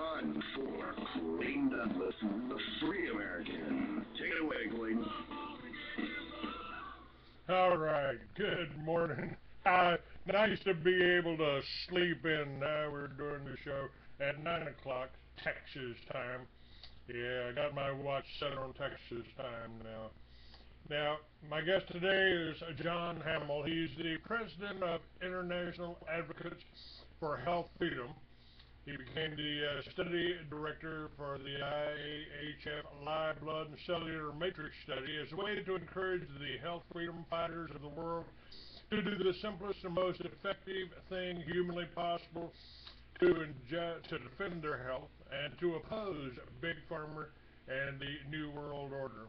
time for Clayton Douglas, the free American. Take it away, Clayton. All right, good morning. Nice to be able to sleep in. We're doing the show at 9 o'clock Texas time. Yeah, I got my watch set on Texas time now. Now, my guest today is John Hammell. He's the president of International Advocates for Health Freedom. He became the study director for the IAHF Live Blood and Cellular Matrix Study as a way to encourage the health freedom fighters of the world to do the simplest and most effective thing humanly possible to defend their health and to oppose Big Pharma and the New World Order.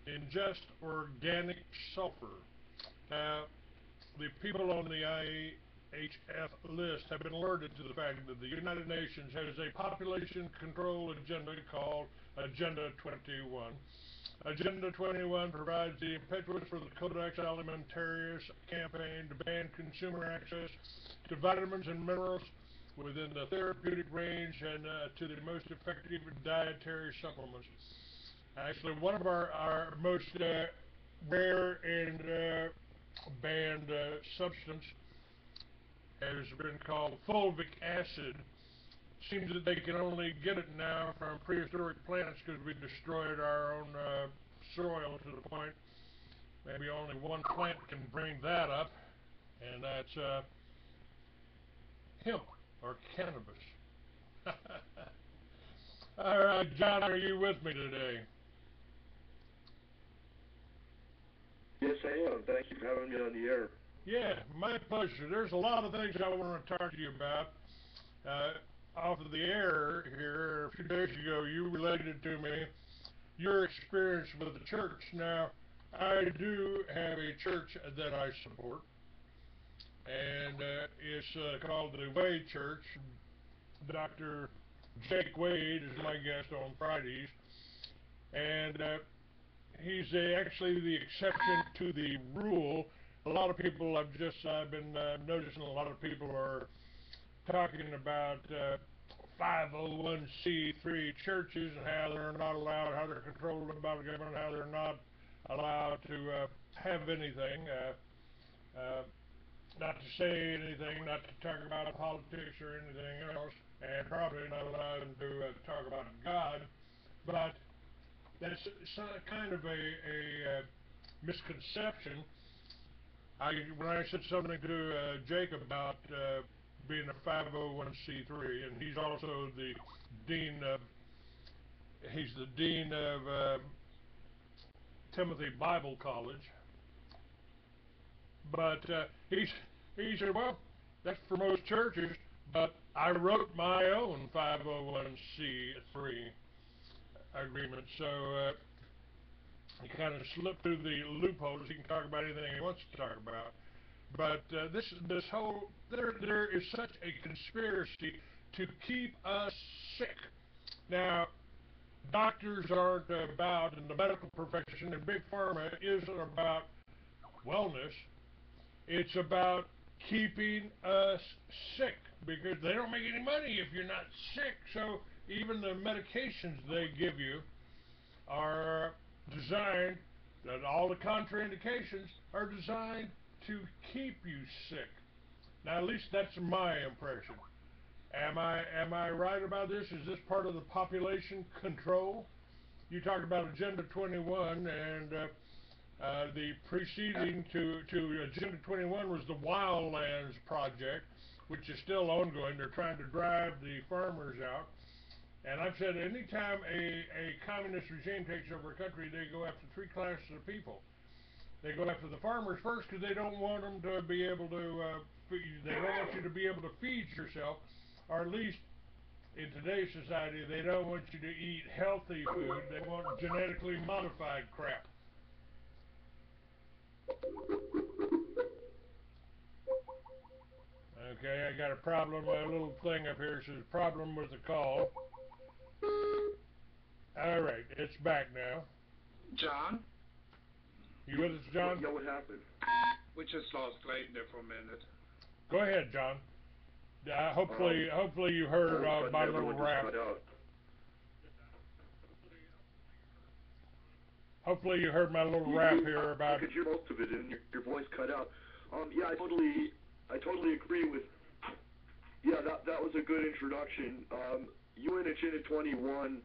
Ingest organic sulfur. Now, the people on the IAHF list have been alerted to the fact that the United Nations has a population control agenda called Agenda 21. Agenda 21 provides the impetus for the Codex Alimentarius campaign to ban consumer access to vitamins and minerals within the therapeutic range and to the most effective dietary supplements. Actually, one of our most rare and banned substance has been called fulvic acid. Seems that they can only get it now from prehistoric plants because we destroyed our own soil to the point maybe only one plant can bring that up, and that's hemp or cannabis. All right, John, are you with me today? Yes, I am. Thank you for having me on the air. Yeah, my pleasure. There's a lot of things I want to talk to you about. Off of the air here, a few days ago, you related to me your experience with the church. Now, I do have a church that I support, and it's called the Way Church. Dr. Jake Wade is my guest on Fridays, and he's actually the exception to the rule. A lot of people I've been noticing a lot of people are talking about 501c3 churches and how they're not allowed, how they're controlled by the government, how they're not allowed to have anything, not to say anything, not to talk about politics or anything else, and probably not allowed them to talk about God. But that's kind of a misconception. When I said something to Jake about being a 501c3, and he's also the dean of Timothy Bible College. But he said, well, that's for most churches, but I wrote my own 501c3 agreement, so he kind of slipped through the loopholes. He can talk about anything he wants to talk about. But this whole, there is such a conspiracy to keep us sick. Now, doctors aren't about, in the medical profession, and Big Pharma isn't about wellness. It's about keeping us sick, because they don't make any money if you're not sick. So even the medications they give you are designed, that all the contraindications are designed to keep you sick. Now, at least that's my impression. Am I right about this? Is this part of the population control? You talked about Agenda 21, and the preceding to Agenda 21 was the Wildlands Project, which is still ongoing. They're trying to drive the farmers out. And I've said anytime a communist regime takes over a country, they go after three classes of people. They go after the farmers first because they don't want them to be able to, they don't want you to be able to feed yourself, or at least in today's society, they don't want you to eat healthy food. They want genetically modified crap. Okay, I got a problem, a little thing up here says problem with the call. All right, it's back now. John? You with us, John? Yeah, what happened? We just lost Clayton there for a minute. Go ahead, John. Hopefully you heard All of a sudden my little everyone just rap. cut out. Hopefully you heard my little You, rap you, here I about. could hear most of it, and your voice cut out. Yeah, I totally agree with. Yeah, that was a good introduction. UN Agenda 21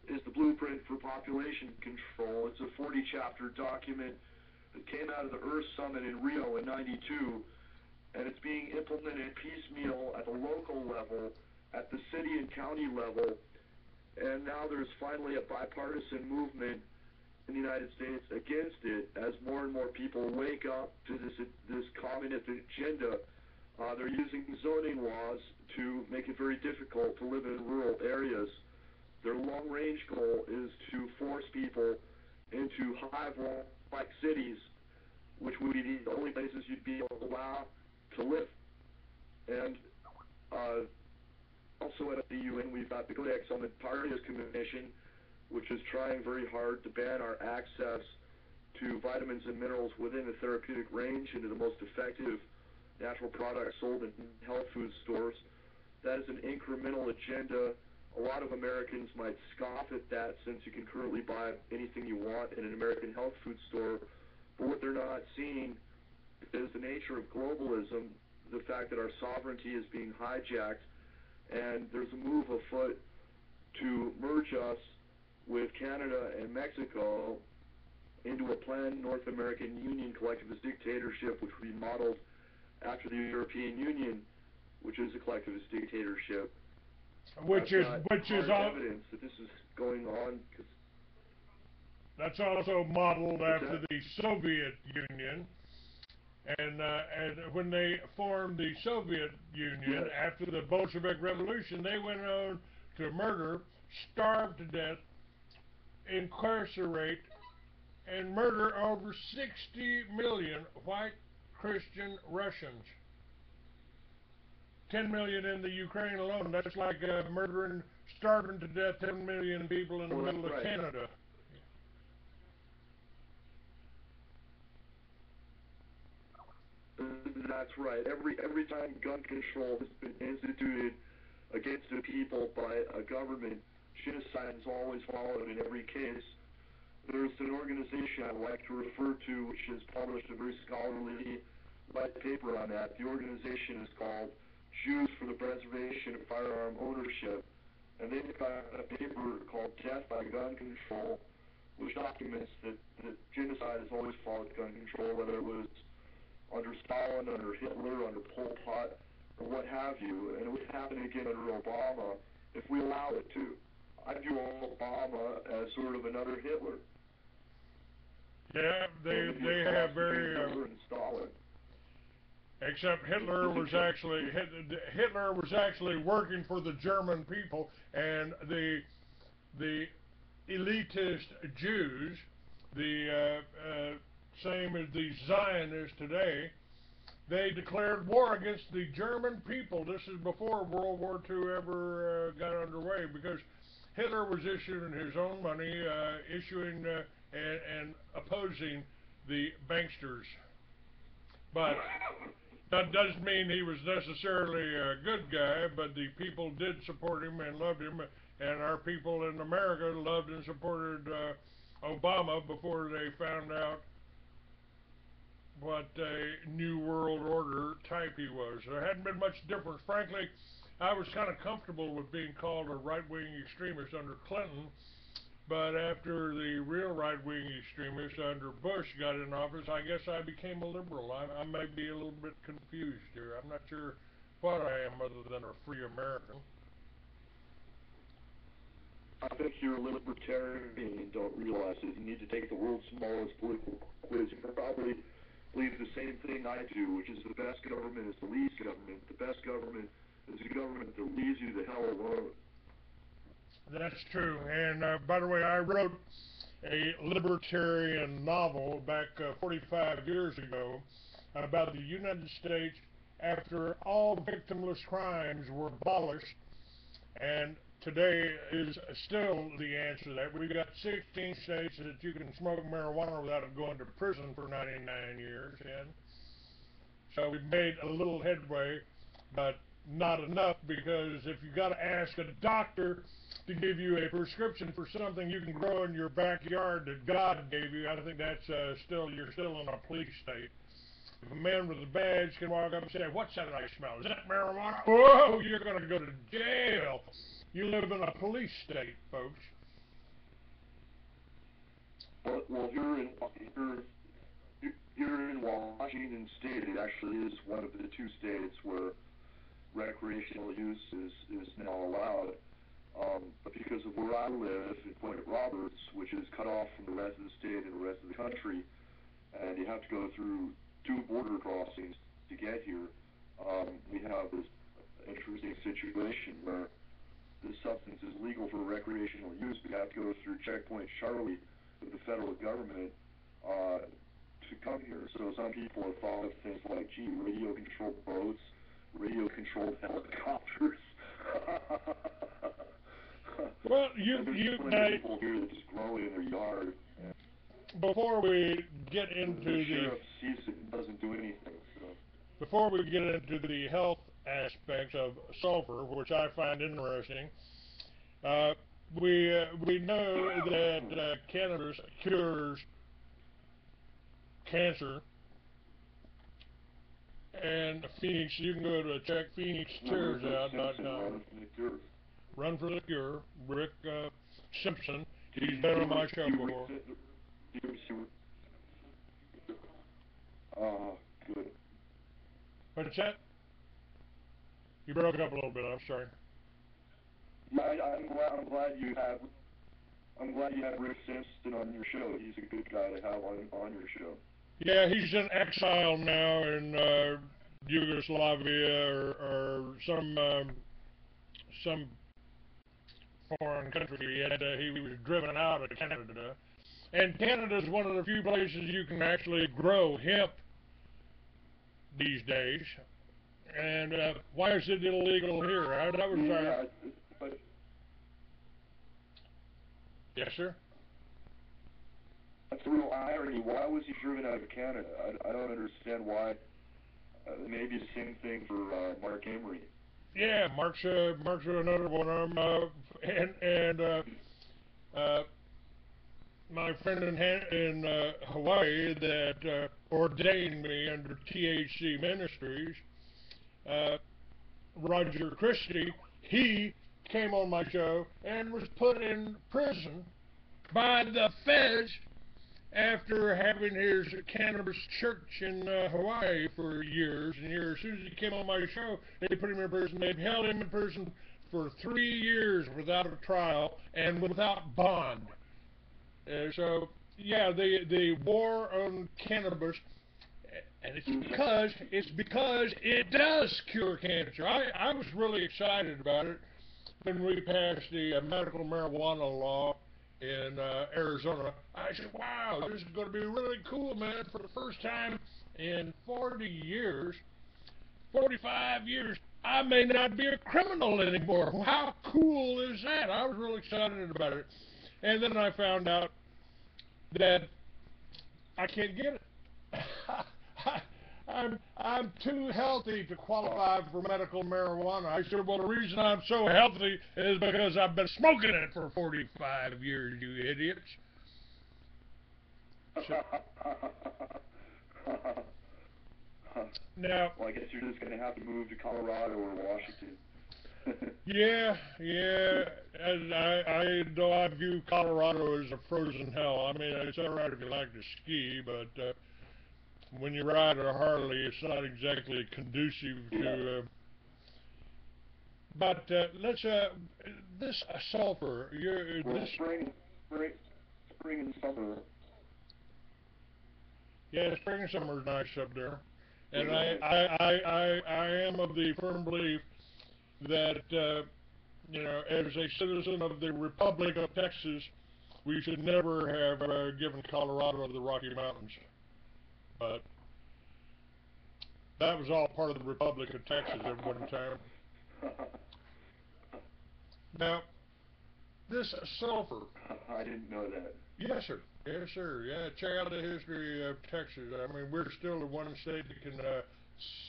is the blueprint for population control. It's a 40-chapter document that came out of the Earth Summit in Rio in '92, and it's being implemented piecemeal at the local level, at the city and county level, and now there's finally a bipartisan movement in the United States against it as more and more people wake up to this communist agenda. They're using zoning laws to make it very difficult to live in rural areas. Their long-range goal is to force people into hive-like cities, which would be the only places you'd be allowed to live. And also at the UN, we've got the Codex on the Parties Commission, which is trying very hard to ban our access to vitamins and minerals within the therapeutic range into the most effective natural products sold in health food stores. That is an incremental agenda. A lot of Americans might scoff at that since you can currently buy anything you want in an American health food store. But what they're not seeing is the nature of globalism, the fact that our sovereignty is being hijacked, and there's a move afoot to merge us with Canada and Mexico into a planned North American Union collectivist dictatorship, which would be modeled after the European Union, which is a collectivist dictatorship. Which is all. Evidence that this is going on. That's also modeled What's after that? the Soviet Union. And when they formed the Soviet Union Yes. after the Bolshevik Revolution, they went on to murder, starve to death, incarcerate, and murder over 60 million white Christian Russians. 10 million in the Ukraine alone. That's like murdering, starving to death 10 million people in the middle of Canada. That's right. Every time gun control has been instituted against the people by a government, genocide is always followed in every case. There's an organization I like to refer to which has published a very scholarly white paper on that. The organization is called Jews for the Preservation of Firearm Ownership, and they've got a paper called Death by Gun Control, which documents that genocide has always followed gun control, whether it was under Stalin, under Hitler, under Pol Pot, or what have you, and it would happen again under Obama if we allow it to. I view Obama as sort of another Hitler. Yeah, they have very. Hitler and Stalin. Except Hitler was actually working for the German people, and the elitist Jews, the same as the Zionists today, they declared war against the German people. This is before World War II ever got underway, because Hitler was issuing his own money, issuing and opposing the banksters. But that doesn't mean he was necessarily a good guy, but the people did support him and loved him, and our people in America loved and supported Obama before they found out what a New World Order type he was. There hadn't been much difference. Frankly, I was kind of comfortable with being called a right-wing extremist under Clinton, but after the real right-wing extremists under Bush got in office, I guess I became a liberal. I may be a little bit confused here. I'm not sure what I am other than a free American. I think you're a libertarian and don't realize it. You need to take the world's smallest political quiz. You probably believe the same thing I do, which is the best government is the least government. The best government is a government that leaves you the hell alone. That's true. And by the way, I wrote a libertarian novel back 45 years ago about the United States after all victimless crimes were abolished, and today is still the answer to that. We've got 16 states that you can smoke marijuana without going to prison for 99 years in. So we've made a little headway, but not enough, because if you got to ask a doctor to give you a prescription for something you can grow in your backyard that God gave you, I think that's you're still in a police state. If a man with a badge can walk up and say, "What's that I smell? Is that marijuana?" Whoa, you're going to go to jail. You live in a police state, folks. Well, here in Washington State, it actually is one of the two states where recreational use is now allowed. But because of where I live in Point Roberts, which is cut off from the rest of the state and the rest of the country, and you have to go through two border crossings to get here, we have this interesting situation where this substance is legal for recreational use, but you have to go through Checkpoint Charlie with the federal government to come here. So some people have thought of things like, gee, radio-controlled boats, radio-controlled helicopters. Well, there's plenty of people here that just grow it in their yard. Before we get into the sheriff sees it and doesn't do anything. So. Before we get into the health aspects of sulfur, which I find interesting, we know that cannabis cures cancer. And Phoenix, you can go to check PhoenixCuresOut.com. Run for the Cure. Rick Simpson. He's been on my show before. Good. What's that? You broke up a little bit. I'm sorry. Yeah, I'm glad you have Rick Simpson on your show. He's a good guy to have on your show. Yeah, he's in exile now in Yugoslavia or some foreign country. He was driven out of Canada, and Canada is one of the few places you can actually grow hemp these days. And why is it illegal here? That was but yes, sir. That's a real irony. Why was he driven out of Canada? I don't understand why. Maybe the same thing for Mark Emery. Yeah, Mark's another one of them. My friend in Hawaii that ordained me under THC Ministries, Roger Christie, he came on my show and was put in prison by the feds after having his cannabis church in Hawaii for years and years. As soon as he came on my show, they put him in prison. They held him in prison for 3 years without a trial and without bond. So, yeah, the war on cannabis, and it's because it does cure cancer. I was really excited about it when we passed the medical marijuana law in Arizona. I said, wow, this is going to be really cool, man. For the first time in 40 years, 45 years, I may not be a criminal anymore. How cool is that? I was really excited about it. And then I found out that I can't get it. I'm too healthy to qualify for medical marijuana. I said, well, the reason I'm so healthy is because I've been smoking it for 45 years, you idiots. So, now, well, I guess you're just going to have to move to Colorado or Washington. yeah. I view Colorado as a frozen hell. I mean, it's all right if you like to ski, but when you ride a Harley, it's not exactly conducive to. But let's this sulfur. Spring and summer. Yeah, spring and summer is nice up there, and I am of the firm belief that as a citizen of the Republic of Texas, we should never have given Colorado the Rocky Mountains. But that was all part of the Republic of Texas at one time. Now, this sulfur. I didn't know that. Yes, sir. Yes, sir. Yeah, check out the history of Texas. I mean, we're still the one state that can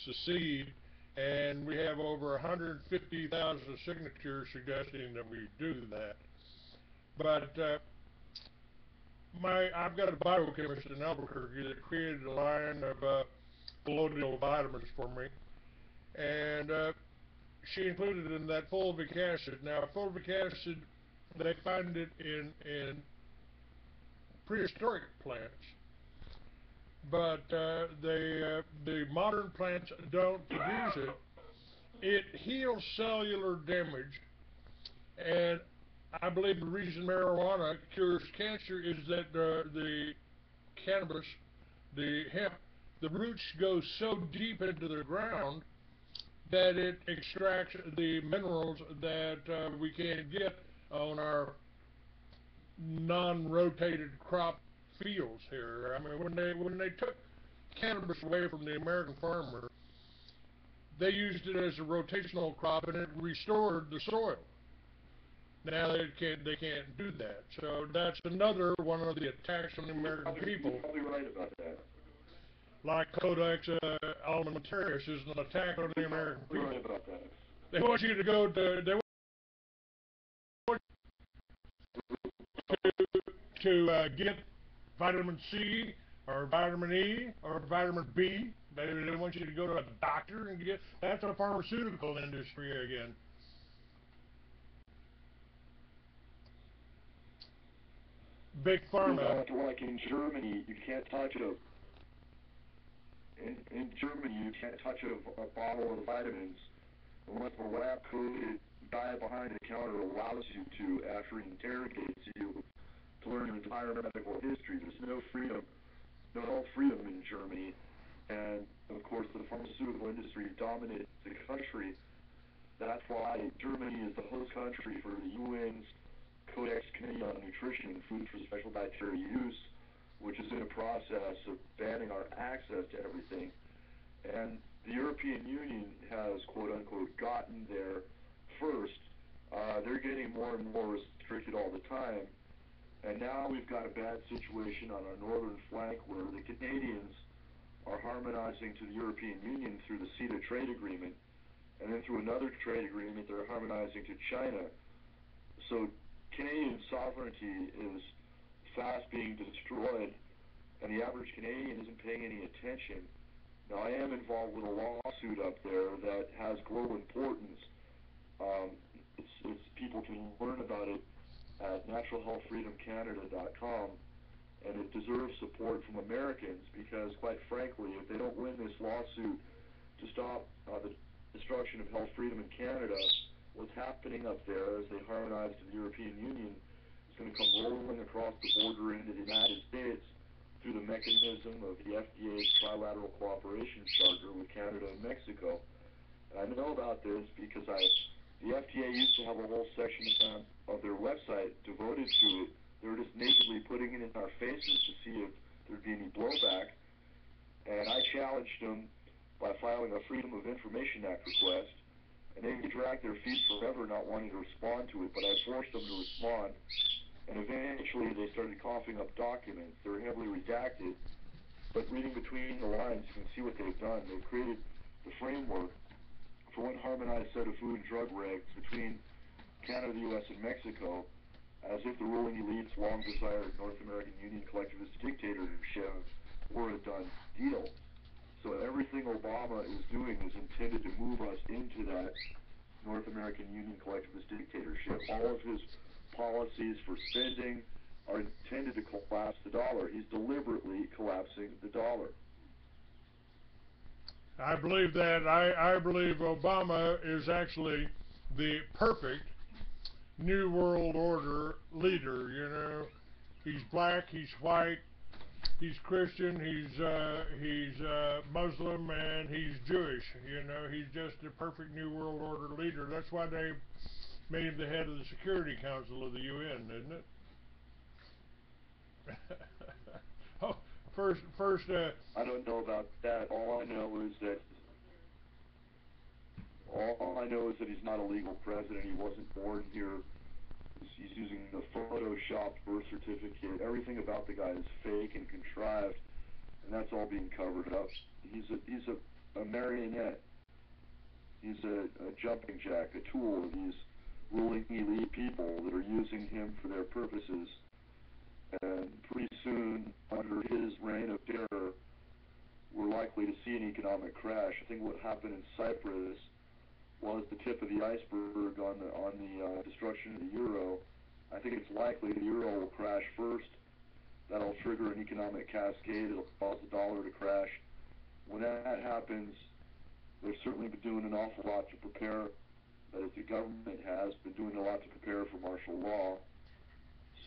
secede and we have over 150,000 signatures suggesting that we do that. But I've got a biochemist in Albuquerque that created a line of colloidal vitamins for me, and she included in that fulvic acid. Now, fulvic acid, they find it in prehistoric plants, but the modern plants don't produce it. It heals cellular damage, and I believe the reason marijuana cures cancer is that the cannabis, the hemp, the roots go so deep into the ground that it extracts the minerals that we can't get on our non-rotated crop fields here. I mean, when they took cannabis away from the American farmer, they used it as a rotational crop, and it restored the soil. Now they can't do that. So that's another one of the attacks on the American people. You're probably right about that. Like Codex Alimentarius is an attack on the American people. You're right about that. They want you to go to get vitamin C or vitamin E or vitamin B. They want you to go to a doctor and get. That's a pharmaceutical industry again. Big pharma. Like in Germany, you can't touch in Germany, you can't touch a bottle of vitamins unless the lab-coated guy behind the counter allows you to after he interrogates you to learn your entire medical history. There's no freedom, no freedom in Germany, and of course the pharmaceutical industry dominates the country. That's why Germany is the host country for the UN's Codex Committee on Nutrition and Food for Special Dietary Use, which is in a process of banning our access to everything. And the European Union has, quote-unquote, gotten there first. They're getting more and more restricted all the time. And now we've got a bad situation on our northern flank where the Canadians are harmonizing to the European Union through the CETA trade agreement. And then through another trade agreement, they're harmonizing to China. So Canadian sovereignty is fast being destroyed, and the average Canadian isn't paying any attention. Now, I am involved with a lawsuit up there that has global importance. People can learn about it at naturalhealthfreedomcanada.com, and it deserves support from Americans because, quite frankly, if they don't win this lawsuit to stop the destruction of health freedom in Canada, what's happening up there as they harmonize to the European Union is going to come rolling across the border into the United States through the mechanism of the FDA's Trilateral Cooperation Charter with Canada and Mexico. And I know about this because the FDA used to have a whole section of their website devoted to it. They were just nakedly putting it in our faces to see if there'd be any blowback. And I challenged them by filing a Freedom of Information Act request. And they dragged their feet forever not wanting to respond to it, but I forced them to respond. And eventually they started coughing up documents. They were heavily redacted, but reading between the lines, you can see what they've done. They've created the framework for one harmonized set of food and drug regs between Canada, the U.S., and Mexico, as if the ruling elite's long-desired North American Union collectivist dictatorship were a done deal. So everything Obama is doing is intended to move us into that North American Union collectivist dictatorship. All of his policies for spending are intended to collapse the dollar. He's deliberately collapsing the dollar. I believe that. I believe Obama is actually the perfect New World Order leader. You know, he's black, he's white, he's Christian, he's Muslim, and he's Jewish. You know, he's just the perfect New World Order leader. That's why they made him the head of the Security Council of the UN, isn't it? Oh, first. I don't know about that. All I know is that he's not a legal president. He wasn't born here. He's using the photoshopped birth certificate. Everything about the guy is fake and contrived, and that's all being covered up. He's a marionette. He's a jumping jack, a tool of these ruling elite people that are using him for their purposes. And pretty soon, under his reign of terror, we're likely to see an economic crash. I think what happened in Cyprus was the tip of the iceberg on the destruction of the euro. I think it's likely the euro will crash first. That'll trigger an economic cascade. It'll cause the dollar to crash. When that happens, they've certainly been doing an awful lot to prepare. That is, the government has been doing a lot to prepare for martial law.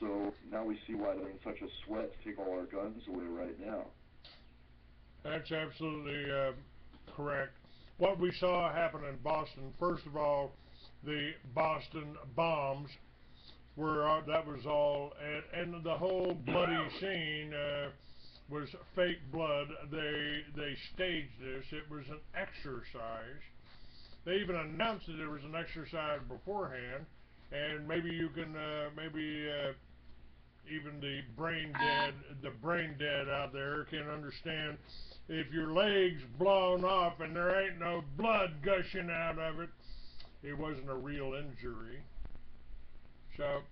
So now we see why they're in such a sweat to take all our guns away right now. That's absolutely correct. What we saw happen in Boston, first of all, the Boston bombs were, that was all, and the whole bloody scene was fake blood. They staged this. It was an exercise. They even announced that it was an exercise beforehand, and maybe you can, even the brain dead out there can understand, if your leg's blown off and there ain't no blood gushing out of it, it wasn't a real injury. So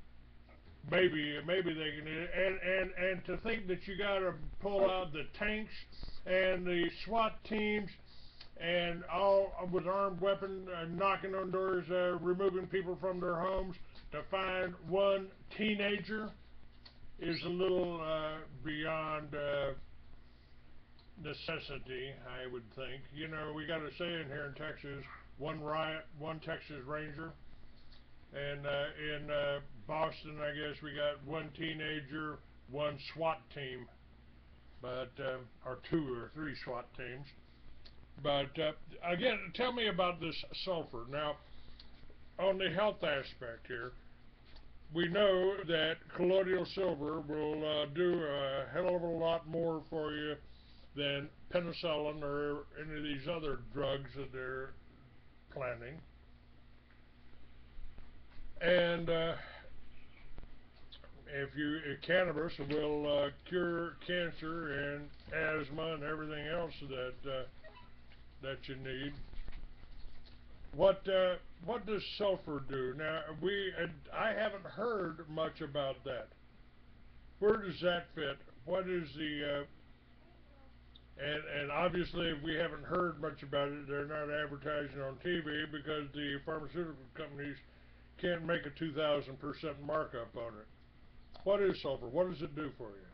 maybe they can, and to think that you got to pull out the tanks and the SWAT teams and all with armed weapons, knocking on doors, removing people from their homes to find one teenager is a little beyond necessity, I would think. You know, we got a saying here in Texas: one riot, one Texas Ranger. And in Boston, I guess we got one teenager, one SWAT team, but or two or three SWAT teams. But again, tell me about this sulfur. Now, on the health aspect here, we know that colloidal silver will do a hell of a lot more for you than penicillin or any of these other drugs that they're planning. And if cannabis will cure cancer and asthma and everything else that you need. What does sulfur do? Now I haven't heard much about that. Where does that fit? What is the and obviously if we haven't heard much about it, they're not advertising on TV because the pharmaceutical companies can't make a 2,000% markup on it. What is sulfur? What does it do for you?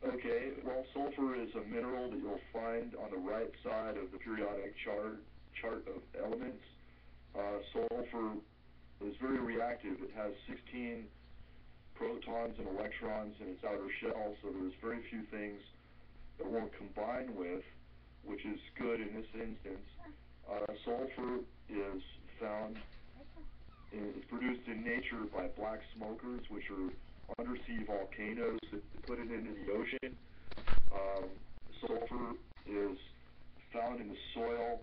Okay, well, sulfur is a mineral that you'll find on the right side of the periodic chart of elements. Sulfur is very reactive. It has 16 protons and electrons in its outer shell, so there's very few things that won't combine with, which is good in this instance. Sulfur is produced in nature by black smokers, which are undersea volcanoes that put it into the ocean. Sulfur is found in the soil.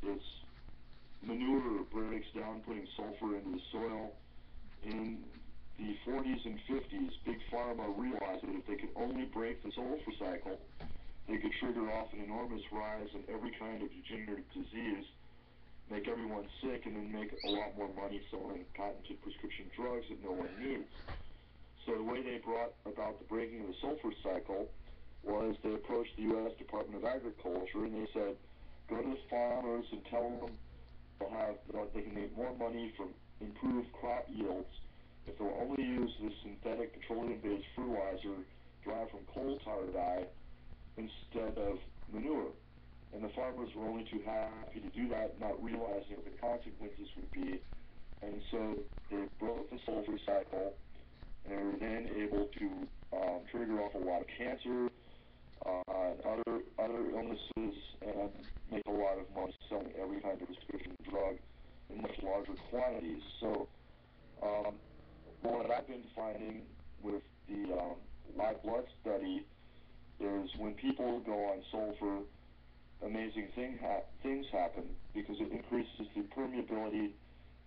Its manure breaks down, putting sulfur into the soil. In the 40s and 50s, Big Pharma realized that if they could only break the sulfur cycle, they could trigger off an enormous rise in every kind of degenerative disease, make everyone sick, and then make a lot more money selling patented prescription drugs that no one needs. So the way they brought about the breaking of the sulfur cycle was they approached the U.S. Department of Agriculture and they said, go to the farmers and tell them they can make more money from improved crop yields if they'll only use this synthetic petroleum-based fertilizer derived from coal tar dye instead of manure. And the farmers were only too happy to do that, not realizing what the consequences would be. And so they broke the sulfur cycle, and they were then able to trigger off a lot of cancer and other illnesses, and make a lot of money selling every kind of prescription drug in much larger quantities. So what I've been finding with the live blood study is when people go on sulfur, amazing things happen because it increases the permeability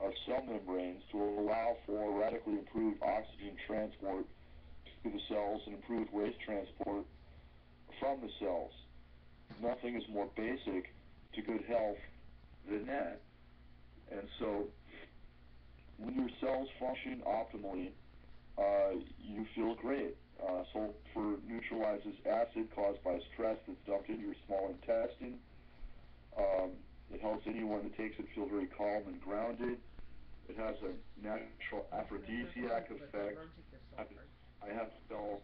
of cell membranes to allow for radically improved oxygen transport to the cells and improved waste transport from the cells. Nothing is more basic to good health than that. And so when your cells function optimally, you feel great. Sulfur neutralizes acid caused by stress that's dumped into your small intestine. It helps anyone that takes it feel very calm and grounded. It has a natural aphrodisiac effect. I have to tell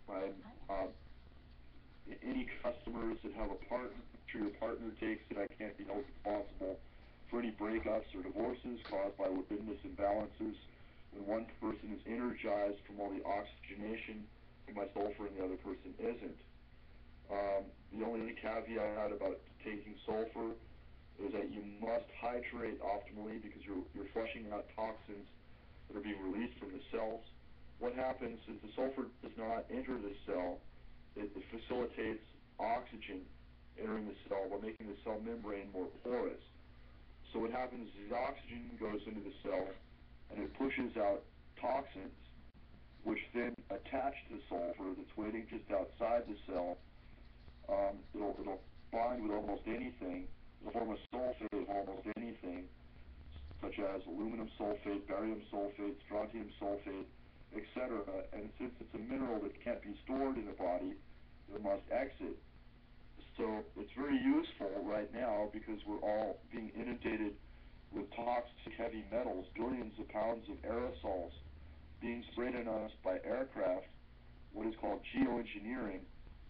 my any customers that have a partner, your partner takes it, I can't be held responsible for any breakups or divorces caused by libidinous imbalances when one person is energized from all the oxygenation in my sulfur and the other person isn't. The only caveat about taking sulfur is that you must hydrate optimally because you're flushing out toxins that are being released from the cells. What happens is the sulfur does not enter the cell. It facilitates oxygen entering the cell by making the cell membrane more porous. So what happens is oxygen goes into the cell and it pushes out toxins, which then attach to the sulfur that's waiting just outside the cell. It'll bind with almost anything. It'll form a sulfate of almost anything, such as aluminum sulfate, barium sulfate, strontium sulfate, etc. And since it's a mineral that can't be stored in the body, it must exit. So it's very useful right now because we're all being inundated with toxic heavy metals, billions of pounds of aerosols being sprayed on us by aircraft, what is called geoengineering,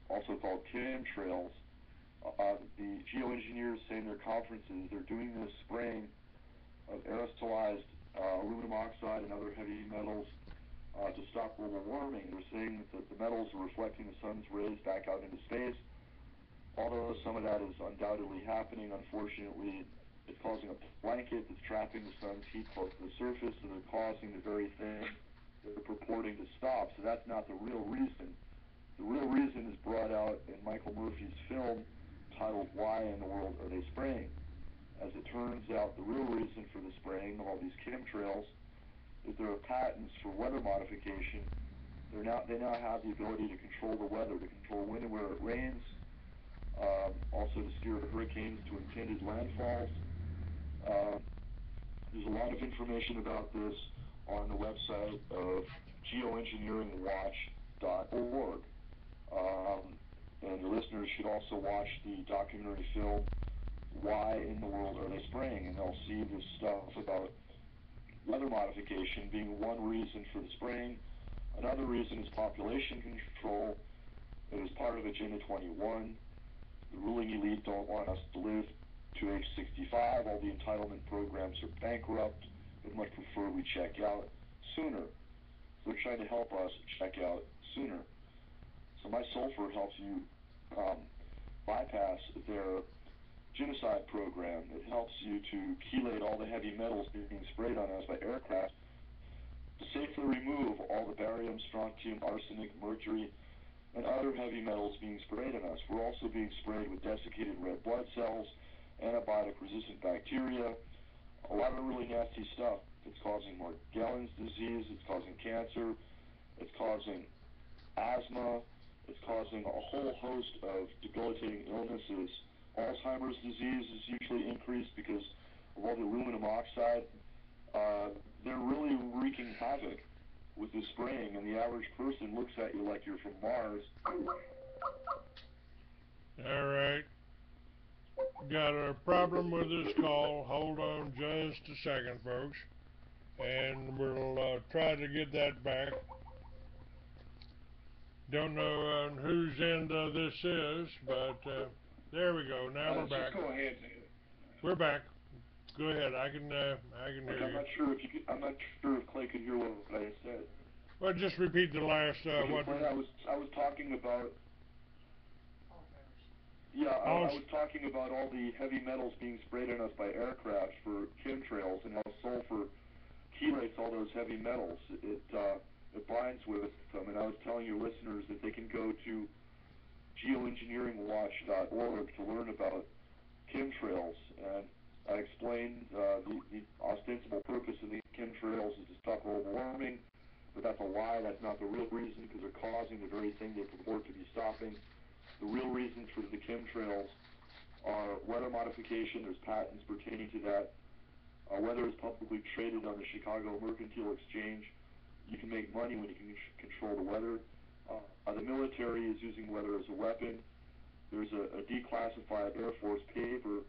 also called chemtrails. The geoengineers say in their conferences they're doing this spraying of aerosolized aluminum oxide and other heavy metals to stop global warming. They're saying that the metals are reflecting the sun's rays back out into space. Although some of that is undoubtedly happening, unfortunately, it's causing a blanket that's trapping the sun's heat close to the surface, so they're causing the very thing they're purporting to stop. So that's not the real reason. The real reason is brought out in Michael Murphy's film titled Why in the World Are They Spraying? As it turns out, the real reason for the spraying of all these chemtrails is there are patents for weather modification. They now have the ability to control the weather, to control when and where it rains, also to steer hurricanes to intended landfalls. There's a lot of information about this on the website of geoengineeringwatch.org. And the listeners should also watch the documentary film, Why in the World Are They Spraying? And they'll see this stuff about weather modification being one reason for the spraying. Another reason is population control. It is part of Agenda 21. The ruling elite don't want us to live to age 65. All the entitlement programs are bankrupt. They'd much prefer we check out sooner. So they're trying to help us check out sooner. So my sulfur helps you bypass their genocide program. It helps you to chelate all the heavy metals being sprayed on us by aircraft to safely remove all the barium, strontium, arsenic, mercury, and other heavy metals being sprayed on us. We're also being sprayed with desiccated red blood cells, antibiotic-resistant bacteria, a lot of really nasty stuff. It's causing Morgellons disease, it's causing cancer, it's causing asthma, it's causing a whole host of debilitating illnesses. Alzheimer's disease is usually increased because of all the aluminum oxide. They're really wreaking havoc with the spraying, and the average person looks at you like you're from Mars. All right. Got a problem with this call. Hold on just a second, folks. And we'll try to get that back. Don't know on whose end this is, but there we go. Now we're back. Just go ahead. We're back. Go ahead. I can hear you. I'm not sure if Clay could hear what I said. Well, just repeat the last what. Clay, I was talking about. Yeah, I was talking about all the heavy metals being sprayed on us by aircraft for chemtrails and how sulfur chelates all those heavy metals. It binds with them, and I was telling your listeners that they can go to geoengineeringwatch.org to learn about chemtrails. And I explained the ostensible purpose of these chemtrails is to stop global warming, but that's a lie. That's not the real reason, because they're causing the very thing they purport to be stopping. The real reason for the chemtrails chemtrails are weather modification. There's patents pertaining to that. Weather is publicly traded on the Chicago Mercantile Exchange. You can make money when you can control the weather. The military is using weather as a weapon. There's a declassified Air Force paper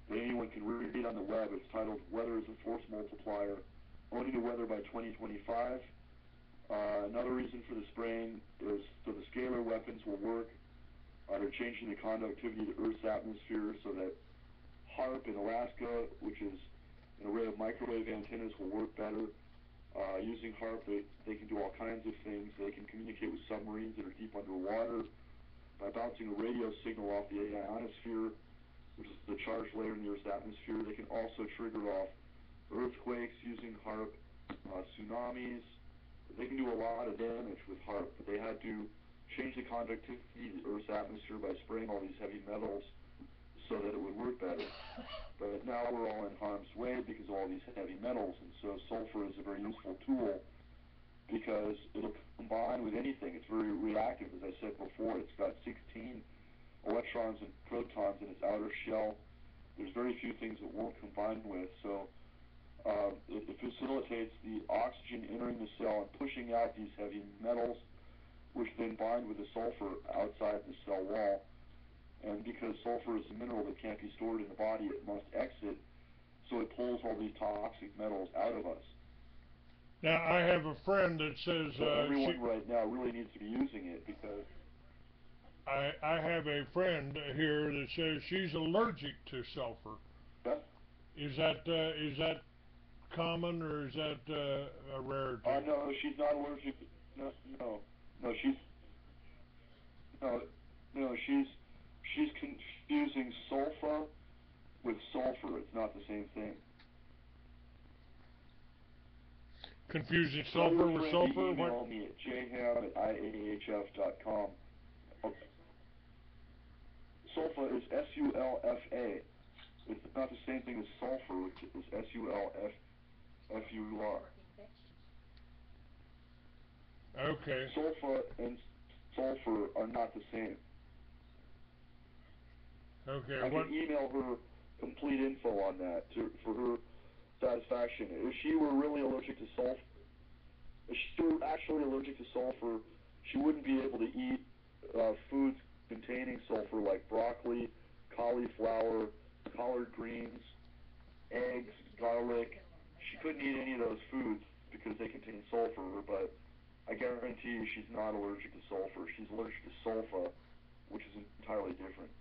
that anyone can read on the web. It's titled Weather as a Force Multiplier, Owning the Weather by 2025. Another reason for the spraying is so the scalar weapons will work. They're changing the conductivity of the Earth's atmosphere so that HAARP in Alaska, which is an array of microwave antennas, will work better. Using HAARP, they can do all kinds of things. They can communicate with submarines that are deep underwater by bouncing a radio signal off the ionosphere, which is the charged layer in the Earth's atmosphere. They can also trigger off earthquakes using HAARP, tsunamis. They can do a lot of damage with HAARP, but they had to change the conductivity of the Earth's atmosphere by spraying all these heavy metals so that it would work better. But now we're all in harm's way because of all these heavy metals, and so sulfur is a very useful tool because it'll combine with anything. It's very reactive, as I said before. It's got 16 electrons and protons in its outer shell. There's very few things it won't combine with, so it facilitates the oxygen entering the cell and pushing out these heavy metals, which then bind with the sulfur outside the cell wall. And because sulfur is a mineral that can't be stored in the body, it must exit, so it pulls all these toxic metals out of us. Now, I have a friend that says... So everyone right now really needs to be using it because... I have a friend here that says she's allergic to sulfur. Yeah. Is that common, or is that a rarity? No, she's not allergic. She's confusing sulfa with sulfur. It's not the same thing. Confusing sulfur with sulfur? Email me at jham@iahf.com. Sulfa is S-U-L-F-A. It's not the same thing as sulfur, which is S-U-L-F-F-U-R. Okay. Sulfa and sulfur are not the same. Okay. I can email her complete info on that for her satisfaction. If she were really allergic to sulfur, if she were actually allergic to sulfur, she wouldn't be able to eat foods containing sulfur like broccoli, cauliflower, collard greens, eggs, garlic. She couldn't eat any of those foods because they contain sulfur, but I guarantee you she's not allergic to sulfur. She's allergic to sulfa, which is entirely different.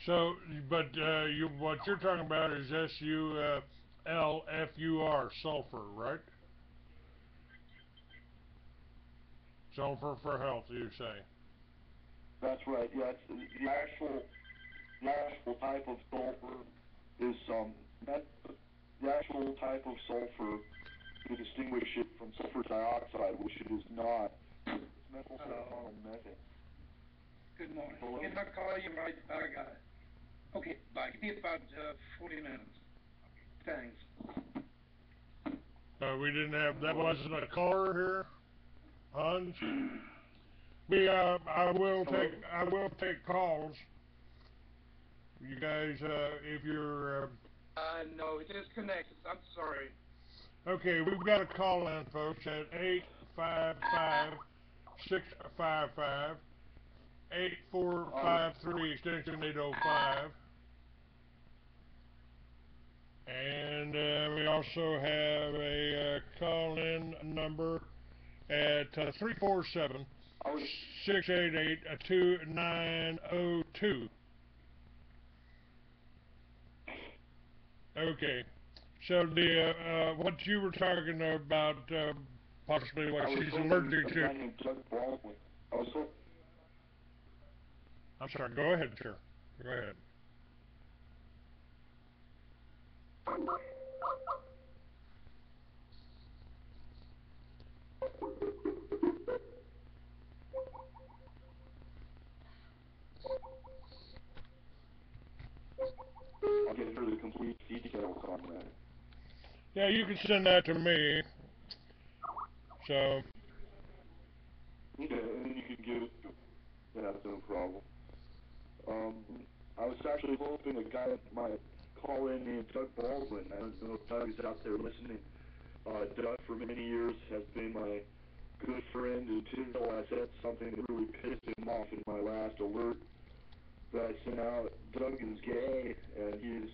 So, but what you're talking about is S-U-L-F-U-R, sulfur, right? Sulfur for health, you say? That's right. Yeah, it's the actual type of sulfur is the actual type of sulfur to distinguish it from sulfur dioxide, which it is not. It's methyl methane. Good morning. Hello? Can I call you right back? Okay, bye. Give me about 40 minutes. Thanks. We didn't have, that wasn't a caller here, Hans? I will take calls. You guys, if you're... No, it disconnected. I'm sorry. Okay, we've got a call in, folks, at 855-655-8453, extension 805. And we also have a call-in number at 347-688-2902. Okay. So the what you were talking about, possibly what she's allergic to. I'm sorry. Go ahead, sir. Go ahead. I'll get her the complete details on that. Yeah, you can send that to me. So. Yeah, and then you can give it to. Yeah, that's no problem. Um, I was actually hoping a guy might call in named Doug Baldwin. I don't know if Doug is out there listening. Doug, for many years, has been my good friend until I said something that really pissed him off in my last alert that I sent out. Doug is gay, and he's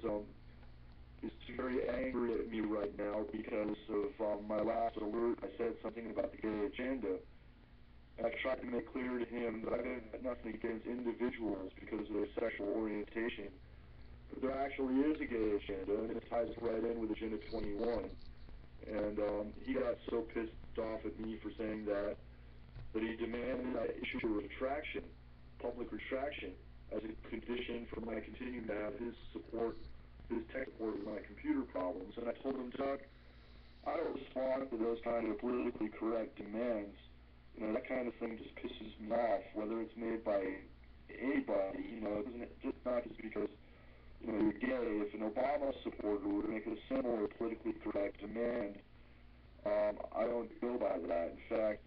very angry at me right now because of my last alert. I said something about the gay agenda. And I tried to make clear to him that I didn't have nothing against individuals because of their sexual orientation. But there actually is a gay agenda, and it ties right in with Agenda 21. And he got so pissed off at me for saying that he demanded I issue a retraction, public retraction, as a condition for my continuing to have his support, his tech support with my computer problems. And I told him, Doug, I don't respond to those kind of politically correct demands. You know, that kind of thing just pisses me off, whether it's made by anybody, you know, it doesn't just not just because, you know, you're gay. If an Obama supporter were to make a similar politically correct demand, I don't go by that. In fact,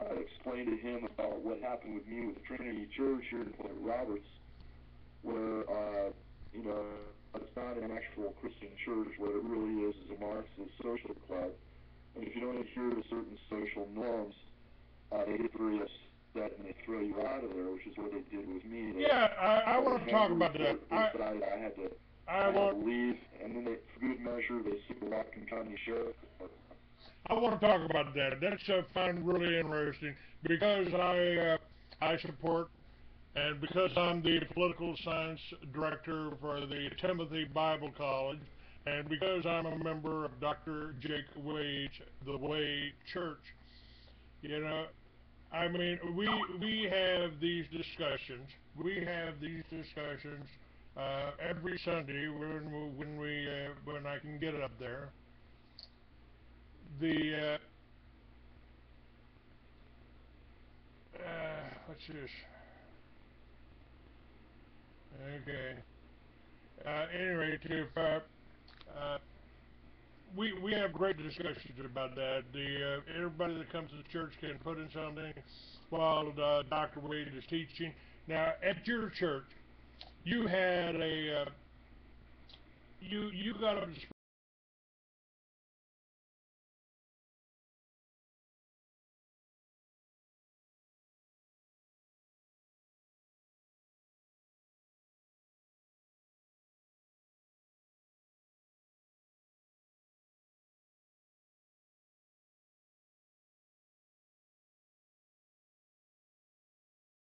I explained to him about what happened with me with the Trinity Church here in Point Roberts, where, you know, it's not an actual Christian church. What it really is a Marxist social club. And if you don't adhere to certain social norms, they get very upset and they throw you out of there, which is what they did with me. Yeah, I want to talk about that. I had to leave, and then for good measure, they sued the Whatcom County Sheriff. I want to talk about that. That's I find really interesting because I support, and because I'm the political science director for the Timothy Bible College, and because I'm a member of Dr. Jake Wade's The Way Church. You know, I mean, we have these discussions. We have these discussions every Sunday when I can get it up there. The what's this? Okay. Anyway, if we have great discussions about that. Everybody that comes to the church can put in something while Dr. Wade is teaching. Now, at your church, you had you got up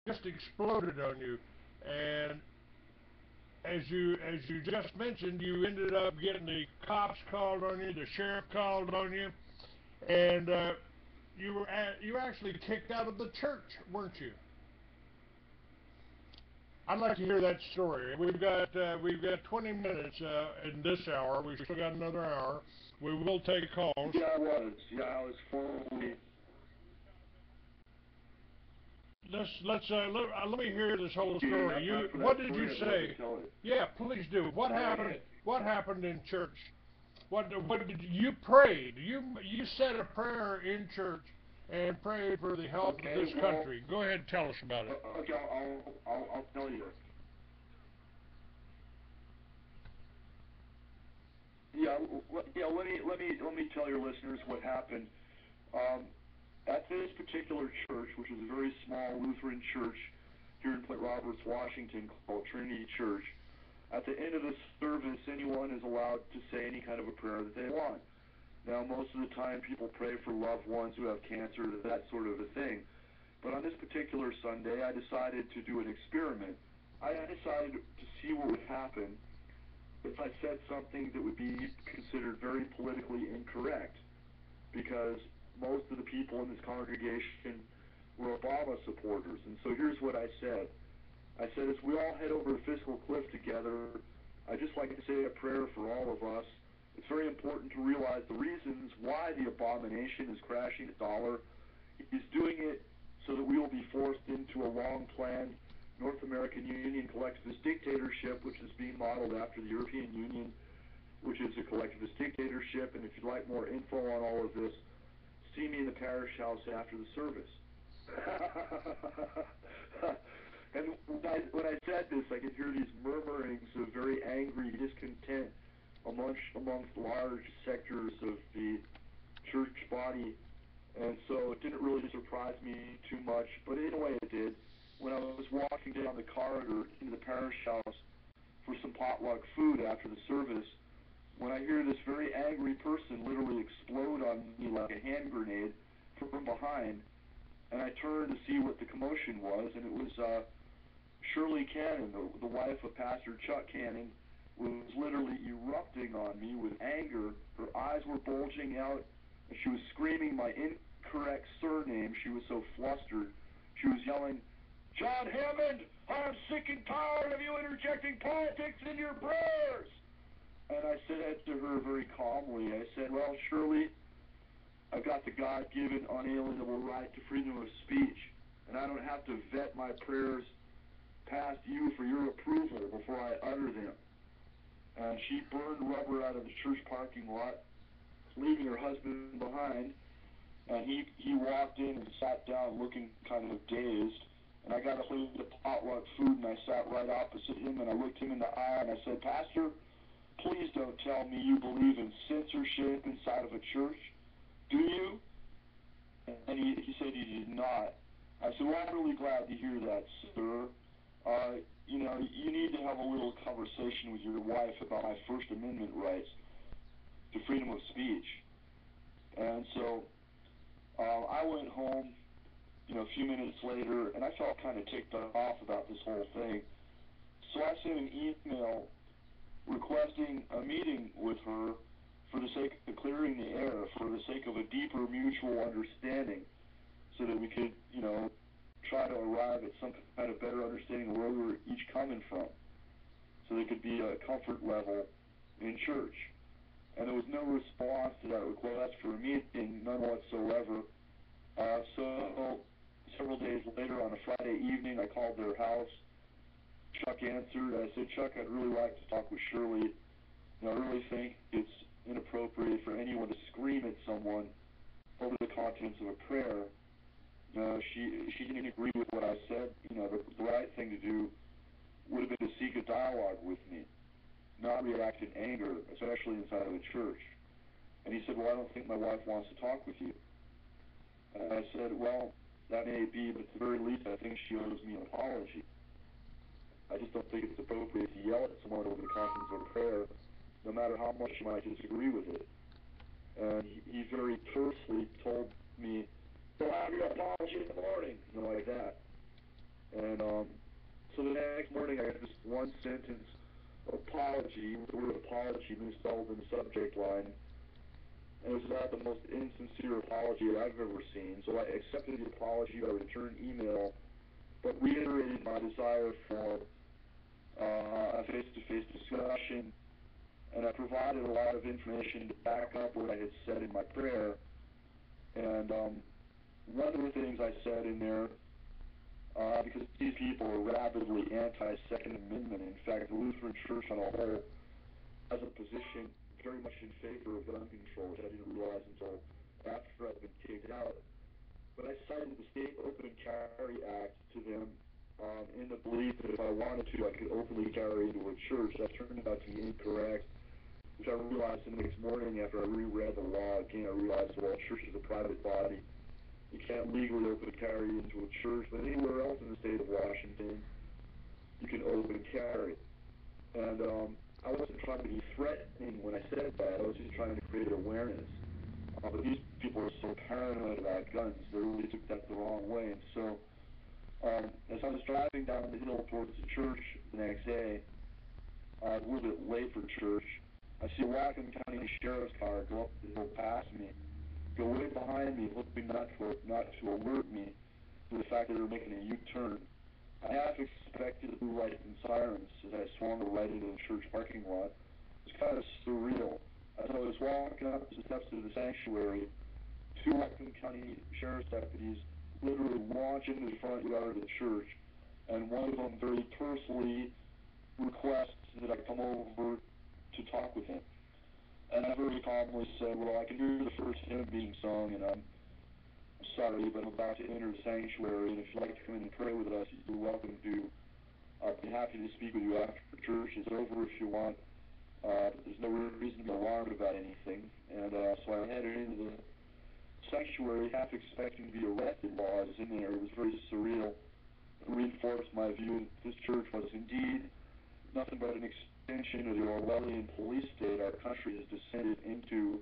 just exploded on you, and as you just mentioned, you ended up getting the cops called on you, the sheriff called on you, and you were actually kicked out of the church, weren't you? I'd like to hear that story. We've got 20 minutes in this hour. We've still got another hour. We will take calls. Yeah, I was. Yeah, I was formally. Let me hear this whole story. What did you say? Yeah, please do. What happened? What happened in church? What did you prayed? You said a prayer in church and prayed for the health of this country. Go ahead and tell us about it. Okay, I'll tell you. Yeah, let me tell your listeners what happened. Um, at this particular church, which is a very small Lutheran church here in Point Roberts, Washington, called Trinity Church, at the end of the service, anyone is allowed to say any kind of a prayer that they want. Now, most of the time, people pray for loved ones who have cancer, that sort of a thing. But on this particular Sunday, I decided to do an experiment. I decided to see what would happen if I said something that would be considered very politically incorrect, because most of the people in this congregation were Obama supporters. And so here's what I said. I said, as we all head over the fiscal cliff together, I'd just like to say a prayer for all of us. It's very important to realize the reasons why the abomination is crashing the dollar. He's doing it so that we will be forced into a long-planned North American Union collectivist dictatorship, which is being modeled after the European Union, which is a collectivist dictatorship. And if you'd like more info on all of this, see me in the parish house after the service. And when I said this, I could hear these murmurings of very angry discontent amongst large sectors of the church body. And so it didn't really surprise me too much, but in a way it did. When I was walking down the corridor into the parish house for some potluck food after the service, when I hear this very angry person literally explode on me like a hand grenade from behind, and I turned to see what the commotion was, and it was Shirley Cannon, the wife of Pastor Chuck Cannon, was literally erupting on me with anger. Her eyes were bulging out, and she was screaming my incorrect surname. She was so flustered. She was yelling, "John Hammond, I'm sick and tired of you interjecting politics into your prayers." And I said to her very calmly, I said, "Well, Shirley, I've got the God-given, unalienable right to freedom of speech, and I don't have to vet my prayers past you for your approval before I utter them." And she burned rubber out of the church parking lot, leaving her husband behind, and he walked in and sat down looking kind of dazed, and I got a plate of potluck food, and I sat right opposite him, and I looked him in the eye, and I said, "Pastor, please don't tell me you believe in censorship inside of a church. Do you?" And he said he did not. I said, "Well, I'm really glad to hear that, sir. You need to have a little conversation with your wife about my First Amendment rights to freedom of speech." And so I went home, a few minutes later, and I felt kind of ticked off about this whole thing. So I sent an email requesting a meeting with her for the sake of clearing the air, for the sake of a deeper mutual understanding, so that we could, try to arrive at some kind of better understanding of where we were each coming from, so there could be a comfort level in church. And there was no response to that request for a meeting, none whatsoever. So several days later, on a Friday evening, I called their house. Chuck answered. I said, "Chuck, I'd really like to talk with Shirley. I really think it's inappropriate for anyone to scream at someone over the contents of a prayer. She didn't agree with what I said. The right thing to do would have been to seek a dialogue with me, not react in anger, especially inside of a church." And he said, "Well, I don't think my wife wants to talk with you." And I said, "Well, that may be, but at the very least, I think she owes me an apology. I just don't think it's appropriate to yell at someone over the contents of a prayer, no matter how much you might disagree with it." And he very tersely told me, "Well, I'll have your apology in the morning," like that. And so the next morning, I got this one-sentence apology, with the word apology misspelled in the subject line. And it was about the most insincere apology that I've ever seen. So I accepted the apology by return email, but reiterated my desire for a face-to-face discussion, and I provided a lot of information to back up what I had said in my prayer. And one of the things I said in there, because these people are rabidly anti-Second Amendment, in fact, the Lutheran Church on a whole has a position very much in favor of gun control, which I didn't realize until after I'd been kicked out. But I cited the State Open Carry Act to them in the belief that if I wanted to, I could openly carry into a church. That turned out to be incorrect, which I realized the next morning after I reread the law again. I realized, well, a church is a private body. You can't legally open carry into a church, but anywhere else in the state of Washington, you can open carry. And I wasn't trying to be threatening when I said that. I was just trying to create awareness. But these people are so paranoid about guns, they really took that the wrong way. And so as I was driving down the hill towards the church the next day, a little bit late for church, I see a Whatcom County Sheriff's car go up the hill past me, go way behind me, hoping not to alert me to the fact that they were making a U-turn. I half expected the blue lights and sirens as I swung right into the church parking lot. It was kind of surreal. As I was walking up the steps of the sanctuary, two Whatcom County Sheriff's deputies literally launch into the front yard of the church, and one of them very tersely requests that I come over to talk with him. And I very calmly said, "Well, I can hear the first hymn being sung, and sorry, but I'm about to enter the sanctuary, and if you'd like to come in and pray with us, you're welcome to. I'd be happy to speak with you after church is over if you want. There's no reason to be alarmed about anything. And so I headed into the sanctuary, half expecting to be arrested while I was in there. It was very surreal. It reinforced my view that this church was indeed nothing but an extension of the Orwellian police state our country has descended into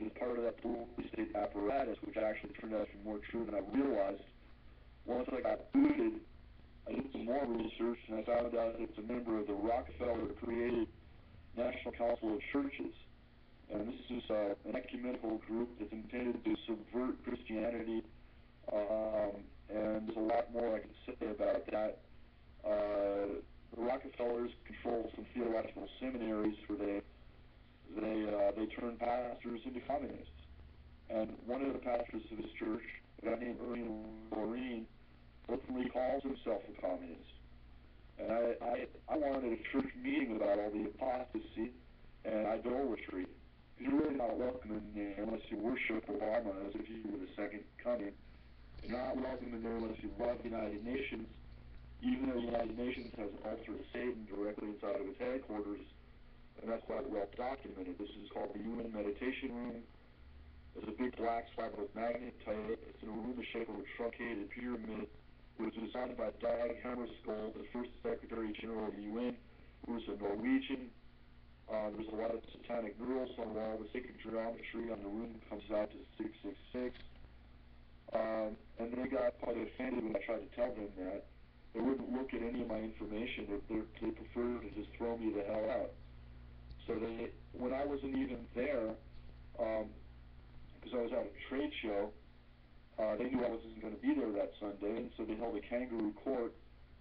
as part of that police state apparatus, which actually turned out to be more true than I realized. Once I got booted, I did some more research, and I found out that it's a member of the Rockefeller-created National Council of Churches. And this is an ecumenical group that's intended to subvert Christianity, and there's a lot more I can say about that. The Rockefellers control some theological seminaries where they turn pastors into communists. And one of the pastors of this church, a guy named Ernie Loreen, openly calls himself a communist. And I wanted a church meeting about all the apostasy and idolatry. You're really not welcome in there unless you worship Obama as if he were the second coming. You're not welcome in there unless you love the United Nations, even though the United Nations has an altar of Satan directly inside of its headquarters, and that's quite well documented. This is called the UN Meditation Room. There's a big black slab of magnetite. It's in a room the shape of a truncated pyramid. It was designed by Dag Hammarskjöld, the first Secretary General of the UN, who was a Norwegian. There's a lot of satanic murals on the wall. The sacred geometry on the room comes out to 666. And they got quite offended when I tried to tell them that. They wouldn't look at any of my information. They preferred to just throw me the hell out. So when I wasn't even there, because I was at a trade show, they knew I wasn't going to be there that Sunday, and so they held a kangaroo court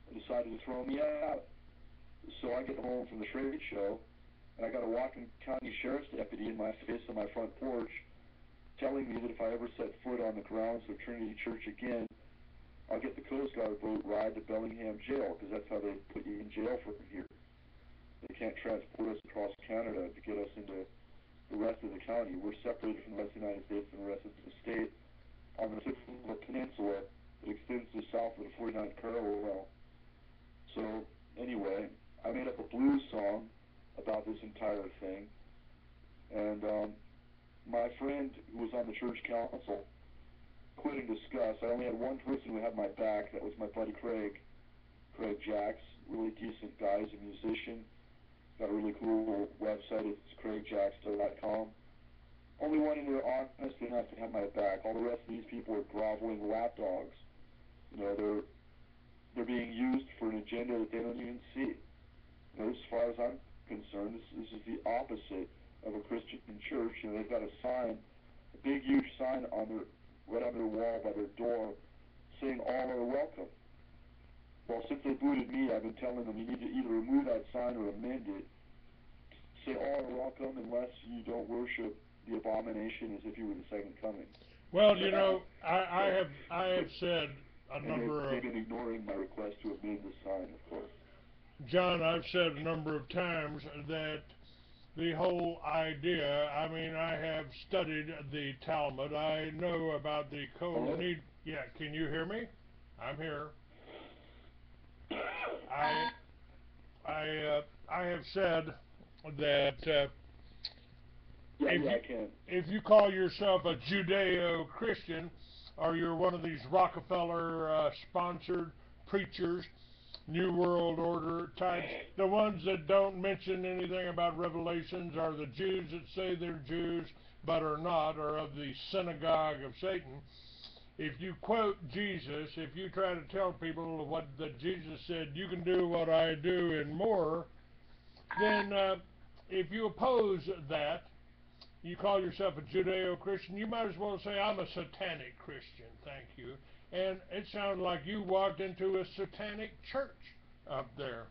and decided to throw me out. So I get home from the trade show, and I got a Whatcom County Sheriff's deputy in my face on my front porch telling me that if I ever set foot on the grounds of Trinity Church again, I'll get the Coast Guard boat ride to Bellingham Jail, because that's how they put you in jail from here. They can't transport us across Canada to get us into the rest of the county. We're separated from the rest of the United States and the rest of the state on the tip of a peninsula that extends to the south of the 49th parallel. So, anyway, I made up a blues song about this entire thing, and my friend who was on the church council quit in disgust. I only had one person who had my back. That was my buddy Craig Jacks, really decent guy. He's a musician, got a really cool website. It's craigjacks.com. Only one in there honest enough to have my back. All the rest of these people are groveling lapdogs. You know, they're being used for an agenda that they don't even see. You know, as far as I'm concerned, this is the opposite of a Christian church. You know, they've got a sign, a big huge sign right on their wall by their door, saying all are welcome. Well, since they booted me, I've been telling them you need to either remove that sign or amend it. Say all are welcome unless you don't worship the abomination as if you were the second coming. Well, you know, I have said a number of... They've been ignoring my request to amend the sign, of course. John, I've said a number of times that the whole idea, I mean, I have studied the Talmud. I know about the code. Yeah, can you hear me? I'm here. I have said that if you call yourself a Judeo-Christian, or you're one of these Rockefeller-sponsored preachers, New World Order types, the ones that don't mention anything about Revelations are the Jews that say they're Jews but are not, or of the synagogue of Satan. If you quote Jesus, if you try to tell people what that Jesus said, you can do what I do and more, then if you oppose that, you call yourself a Judeo-Christian, you might as well say I'm a satanic Christian, thank you. And it sounded like you walked into a satanic church up there.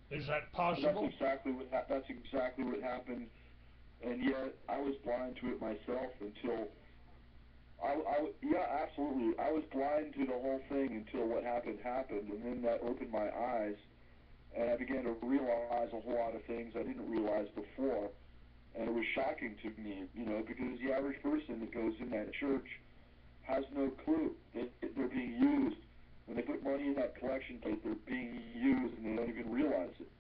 Is that possible? That's exactly what happened, and yet I was blind to it myself until yeah, absolutely. I was blind to the whole thing until what happened, and then that opened my eyes, and I began to realize a whole lot of things I didn't realize before. And it was shocking to me, because the average person that goes in that church has no clue that they're being used. When they put money in that collection plate, they're being used and they don't even realize it.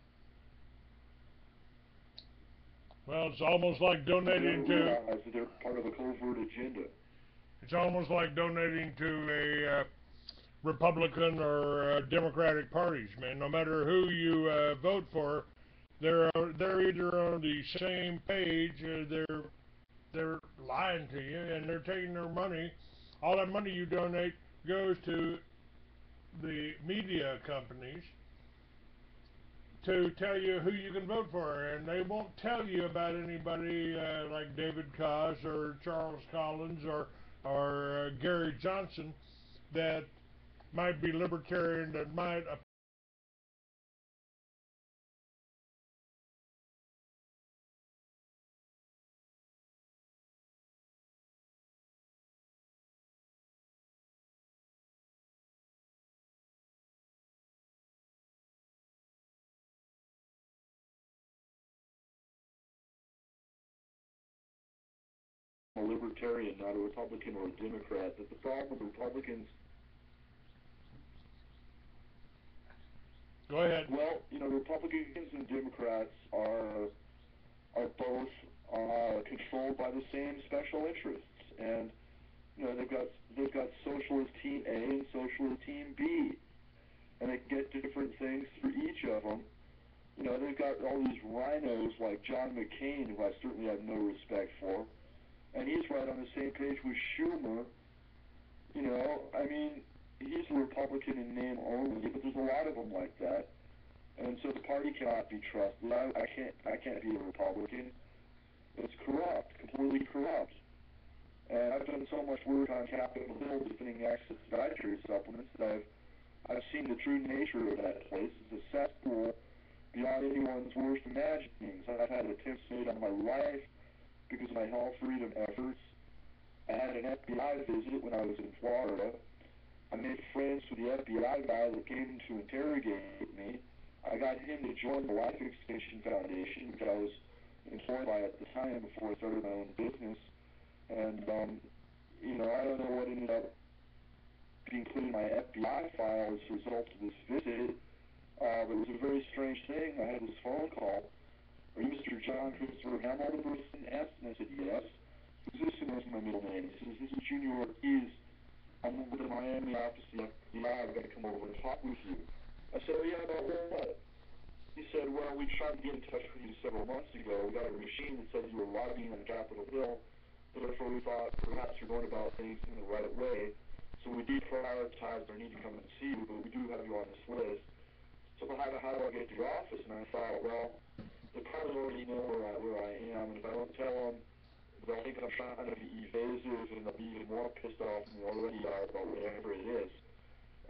Well, it's almost like donating They don't to. realize that they're part of a covert agenda. It's almost like donating to a Republican or Democratic parties, man. No matter who you vote for, they're either on the same page. They're lying to you, and they're taking their money. All that money you donate goes to the media companies to tell you who you can vote for, and they won't tell you about anybody like David Koz or Charles Collins or Gary Johnson that might be libertarian, that might A libertarian, not a Republican or a Democrat. That the problem with Republicans, go ahead. well, Republicans and Democrats are both controlled by the same special interests, and they've got socialist team A and socialist team B, and they get different things through each of them. They've got all these rhinos like John McCain, who I certainly have no respect for, and he's right on the same page with Schumer. He's a Republican in name only, but there's a lot of them like that, and so the party cannot be trusted. I can't be a Republican. It's corrupt, completely corrupt. And I've done so much work on Capitol Hill defending access to dietary supplements that I've seen the true nature of that place. It's a cesspool beyond anyone's worst imaginings. I've had attempts made on my life because of my health freedom efforts. I had an FBI visit when I was in Florida. I made friends with the FBI guy that came to interrogate me. I got him to join the Life Extension Foundation, which I was employed by at the time before I started my own business. And, I don't know what ended up being put in my FBI file as a result of this visit, but it was a very strange thing. I had this phone call. Are you Mr. John Christopher Hammell, the person asked? And I said, yes. Who's this? And that's my middle name. He says, this is Junior Ortiz. I'm with the Miami office of the FBI. I've got to come over and talk with you. I said, oh, yeah, about what? He said, well, we tried to get in touch with you several months ago. We got a machine that said you were lobbying on Capitol Hill. Therefore, we thought perhaps you're going about things in the right way. So we deprioritized our need to come and see you, but we do have you on this list. So how do I get to your office? And I thought, well, they probably already know where I am, and if I don't tell them, they'll think I'm trying to be evasive, and they'll be even more pissed off than they already are about whatever it is.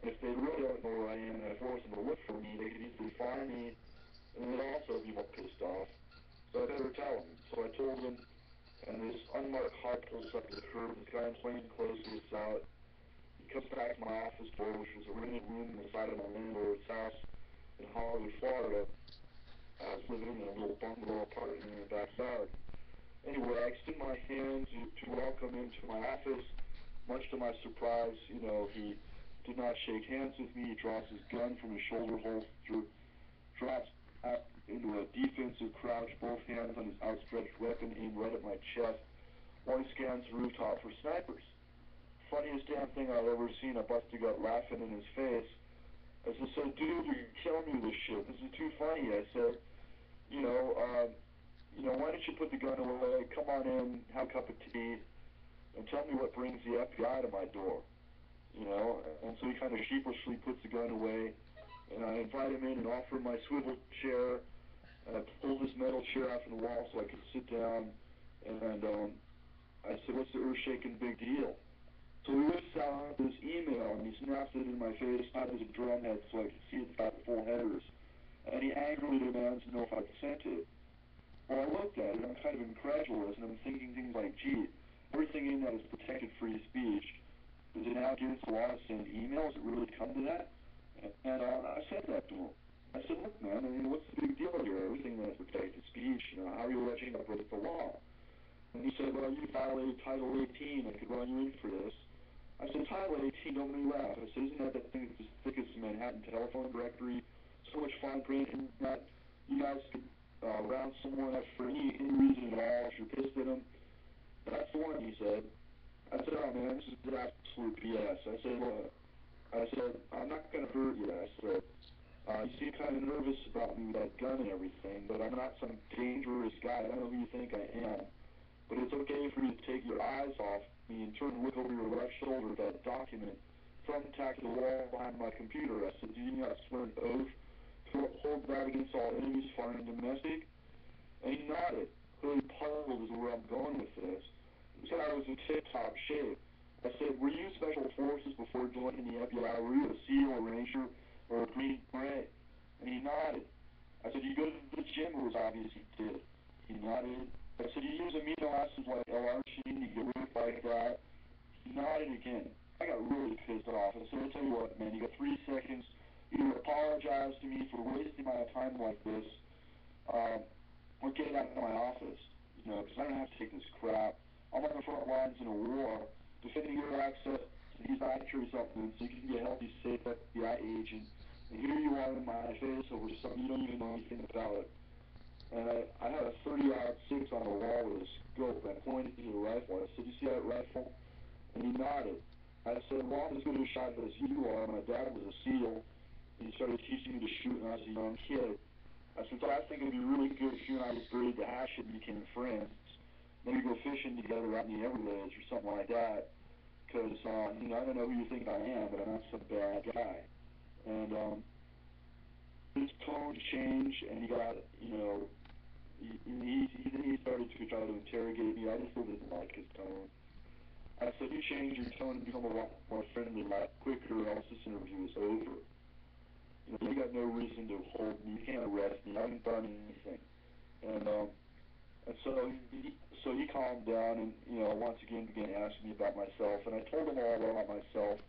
And if they really don't know where I am and I force them to look for me, they could easily find me, and they'd also be more pissed off. So I better tell them. So I told them, and this unmarked car pulls up to the curb. This guy in plain clothes gets out. He comes back to my office door, which was a rented room in the side of my landlord's house in Hollywood, Florida. I was living in a little bungalow apartment in the backyard. Anyway, I extend my hand to welcome him to my office. Much to my surprise, he did not shake hands with me. He draws his gun from his shoulder holster, drops out into a defensive crouch, both hands on his outstretched weapon aimed right at my chest, while he scans the rooftop for snipers. Funniest damn thing I've ever seen. I busted out laughing in his face. I said, so dude, you're killing me with this shit. This is too funny. I said, why don't you put the gun away, come on in, have a cup of tea, and tell me what brings the FBI to my door, And so he kind of sheepishly puts the gun away, and I invite him in and offer him my swivel chair, and I pulled this metal chair out from the wall so I could sit down, and I said, what's the earth-shaking big deal? So he whips out this email, and he snaps it in my face, not as a drumhead so I could see it's got full headers, and he angrily demands to know if I've sent it. Well, I looked at it, and I'm kind of incredulous, and I'm thinking things like, gee, everything in that is protected free speech. Does it now against the law to send emails? Does it really come to that? And I said that to him. I said, look, man, what's the big deal here? Everything that's protected speech, how are you alleging I broke the law? violated Title 18. I could run you in for this. I said, Title 18, don't make me laugh. I said, isn't that the thing that's as thick as the Manhattan telephone directory? So much fine print in that you guys could round someone up for any reason at all if you're pissed at them. That's the one, he said. I said, oh man, this is absolute BS. I said, look, I'm not going to hurt you. I said, you seem kind of nervous about me with that gun and everything, but I'm not some dangerous guy. I don't know who you think I am. But it's okay for you to take your eyes off me and turn and look over your left shoulder at that document front tacked to the wall behind my computer. I said, do you not swear an oath to hold that against all enemies, foreign and domestic? And he nodded. Clearly puzzled is where I'm going with this. He said I was in tip-top shape. I said, were you Special Forces before joining the FBI? Were you a SEAL, a Ranger, or a Green Beret? And he nodded. I said, you go to the gym? It was obvious he did. He nodded. I said, you use amino acids like L-arginine, you get ripped like that. He nodded again. I got really pissed off. I said, I'll tell you what, man, you got 3 seconds. Either apologize to me for wasting my time like this, or get out of my office, because I don't have to take this crap. I'm on the front lines in a war, defending your access to these battery supplements so you can be a healthy, safe FBI agent. And here you are in my face over something you don't even know anything about. And I had a 30-06 on the wall with a scope. I pointed to the rifle. I said, you see that rifle? And he nodded. I said, well, I'm as good a shot as you are. My dad was a SEAL. And he started teaching me to shoot when I was a young kid. I said, so I think it'd be really good if you and I just buried the hatchet and became friends. Maybe go fishing together out in the Everglades or something like that. Because, I don't know who you think I am, but I'm not some bad guy. And his tone changed, and he got, he started to try to interrogate me. I just still didn't like his tone. I said, you change your tone and become a lot more friendly, a lot quicker, or else this interview is over. You got no reason to hold me. You can't arrest me. I haven't done anything. And so he calmed down and, once again began asking me about myself. And I told him all about myself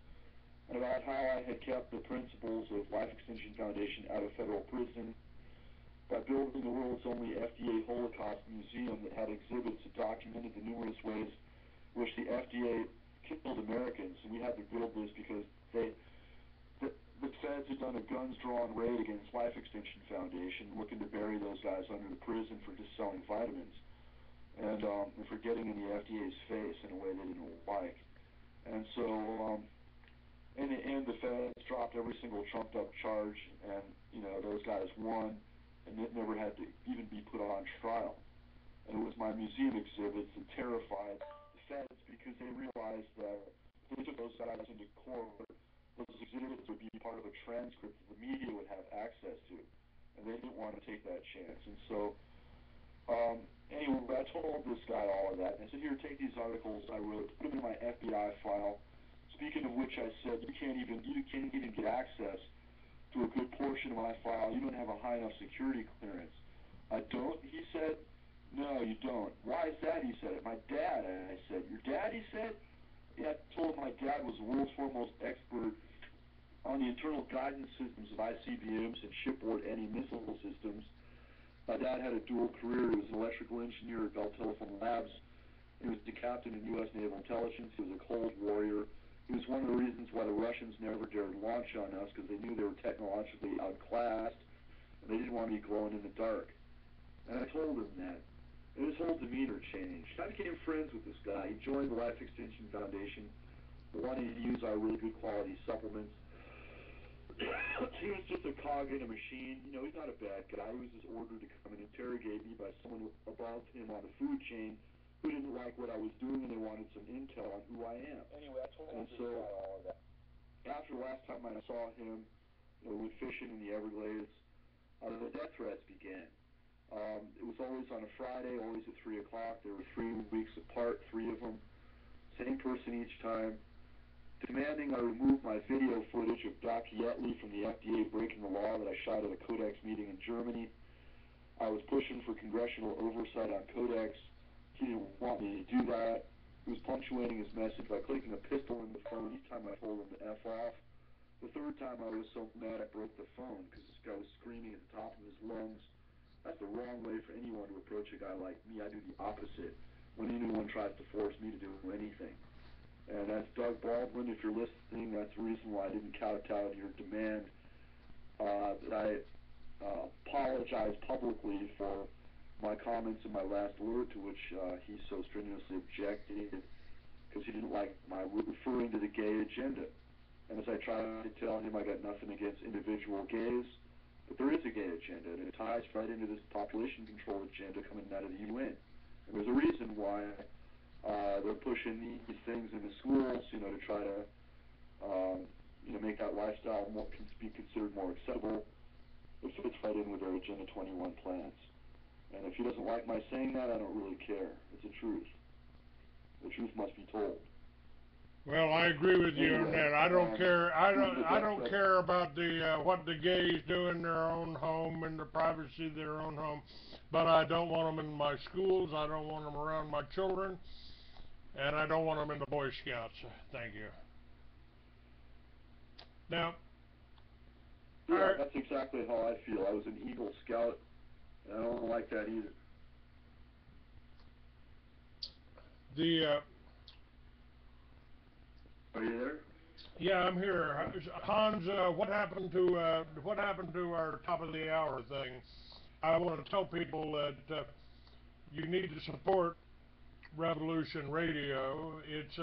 and about how I had kept the principles of Life Extension Foundation out of federal prison by building the world's only FDA Holocaust museum that had exhibits that documented the numerous ways in which the FDA killed Americans. And we had to build this because the feds had done a guns-drawn raid against Life Extension Foundation, looking to bury those guys under the prison for just selling vitamins and for getting in the FDA's face in a way they didn't like. And so, in the end, the feds dropped every single trumped-up charge, and those guys won, and it never had to even be put on trial. And it was my museum exhibits that terrified the feds because they realized that if they took those guys into court, those exhibits would be part of a transcript that the media would have access to, and they didn't want to take that chance. And so, anyway, I told this guy all of that, and I said, here, take these articles I wrote, put them in my FBI file. Speaking of which, I said, you can't even get access to a good portion of my file. You don't have a high enough security clearance. I don't? He said, no, you don't. Why is that? He said, my dad. I said, your dad? He said, yeah, I told him my dad was the world's foremost expert on the internal guidance systems of ICBMs and shipboard anti-missile systems. My dad had a dual career. He was an electrical engineer at Bell Telephone Labs. He was the captain in U.S. Naval Intelligence. He was a Cold Warrior. He was one of the reasons why the Russians never dared launch on us, because they knew they were technologically outclassed, and they didn't want to be glowing in the dark. And I told him that. And his whole demeanor changed. I became friends with this guy. He joined the Life Extension Foundation, wanting to use our really good quality supplements. He was just a cog in a machine. He's not a bad guy. He was just ordered to come and interrogate me by someone above him on the food chain who didn't like what I was doing, and they wanted some intel on who I am. Anyway, I told him all of that. After the last time I saw him, we went fishing in the Everglades, the death threats began. It was always on a Friday, always at 3 o'clock. There were 3 weeks apart, 3 of them. Same person each time. Demanding I remove my video footage of Dr. Yetley from the FDA breaking the law that I shot at a Codex meeting in Germany. I was pushing for congressional oversight on Codex. He didn't want me to do that. He was punctuating his message by clicking a pistol in the phone each time I told him to F off. The third time I was so mad I broke the phone because this guy was screaming at the top of his lungs. That's the wrong way for anyone to approach a guy like me. I do the opposite. when anyone tries to force me to do anything. And that's Doug Baldwin. If you're listening, that's the reason why I didn't kowtow to your demand that I apologize publicly for my comments in my last alert, to which he so strenuously objected because he didn't like my referring to the gay agenda. And as I tried to tell him, I got nothing against individual gays, but there is a gay agenda, and it ties right into this population control agenda coming out of the UN. And there's a reason why they're pushing these things into schools, to try to, make that lifestyle be considered more acceptable. It fits right in with their Agenda 21 plans. And if he doesn't like my saying that, I don't really care. It's the truth. The truth must be told. Well, I agree with you on that. I don't care. I don't care about the what the gays do in their own home and the privacy of their own home, but I don't want them in my schools. I don't want them around my children, and I don't want them in the Boy Scouts. Thank you. Now, yeah, that's exactly how I feel. I was an Eagle Scout, and I don't like that either. Are you there? Yeah, I'm here. Hans, what happened to our top of the hour thing? I want to tell people that you need to support Revolution Radio. It's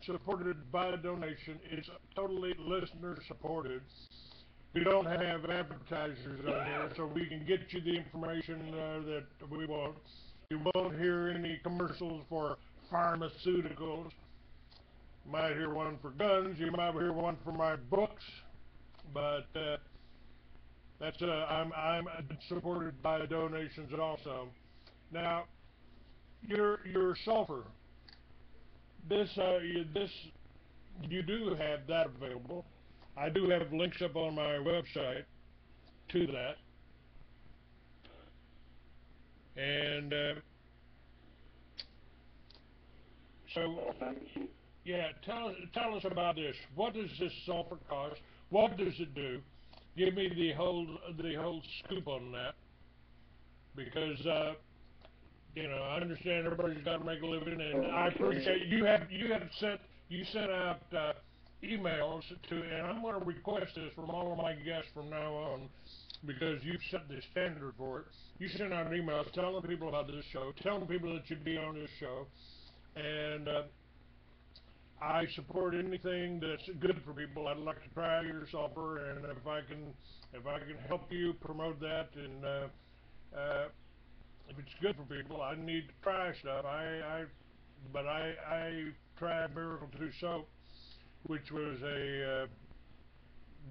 supported by a donation. It's totally listener supported. We don't have advertisers on here, so we can get you the information that we want. You won't hear any commercials for pharmaceuticals. You might hear one for guns. You might hear one for my books, but I'm supported by donations also. Now, your sulfur. This you do have that available. I do have links up on my website to that, and so yeah, tell us about this. What does this sulfur cost? What does it do? Give me the whole scoop on that, because I understand everybody's got to make a living, and I appreciate you sent out emails to, and I'm going to request this from all of my guests from now on, because you've set the standard for it. You sent out emails telling people about this show, telling people that you'd be on this show, and I support anything that's good for people. I'd like to try your sulfur, and if I can help you promote that, and if it's good for people, I need to try stuff. But I tried Miracle 2 soap, which was a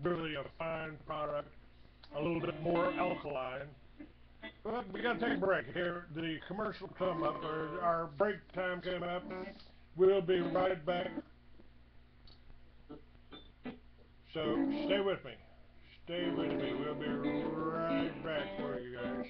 really a fine product, a little bit more alkaline. But we got to take a break here. The commercial come up, or our break time came up. We'll be right back. So stay with me. Stay with me. We'll be right back for you guys.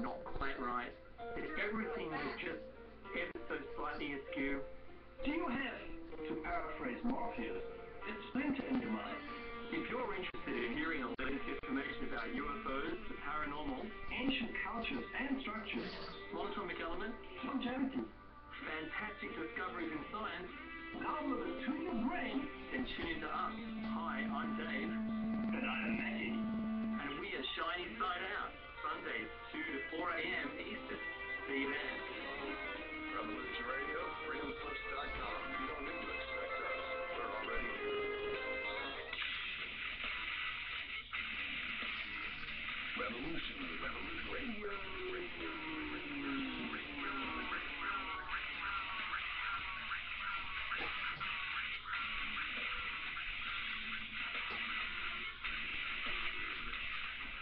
not quite right. Everything is just ever so slightly askew. Do you have, to paraphrase Morpheus, a splinter in your mind? If you're interested in hearing the latest information about UFOs, the paranormal, Ancient cultures and structures, monatomic elements, longevity, fantastic discoveries in science, algorithms to your brain, then tune into us. Hi, I'm Dave. and I'm Maggie. And we are Shiny Side Out, Sundays 2 to 4 a.m. Eastern. See you then. Revolution Radio, freedomslips.com. You don't need to expect us. We're already here. Revolution Radio.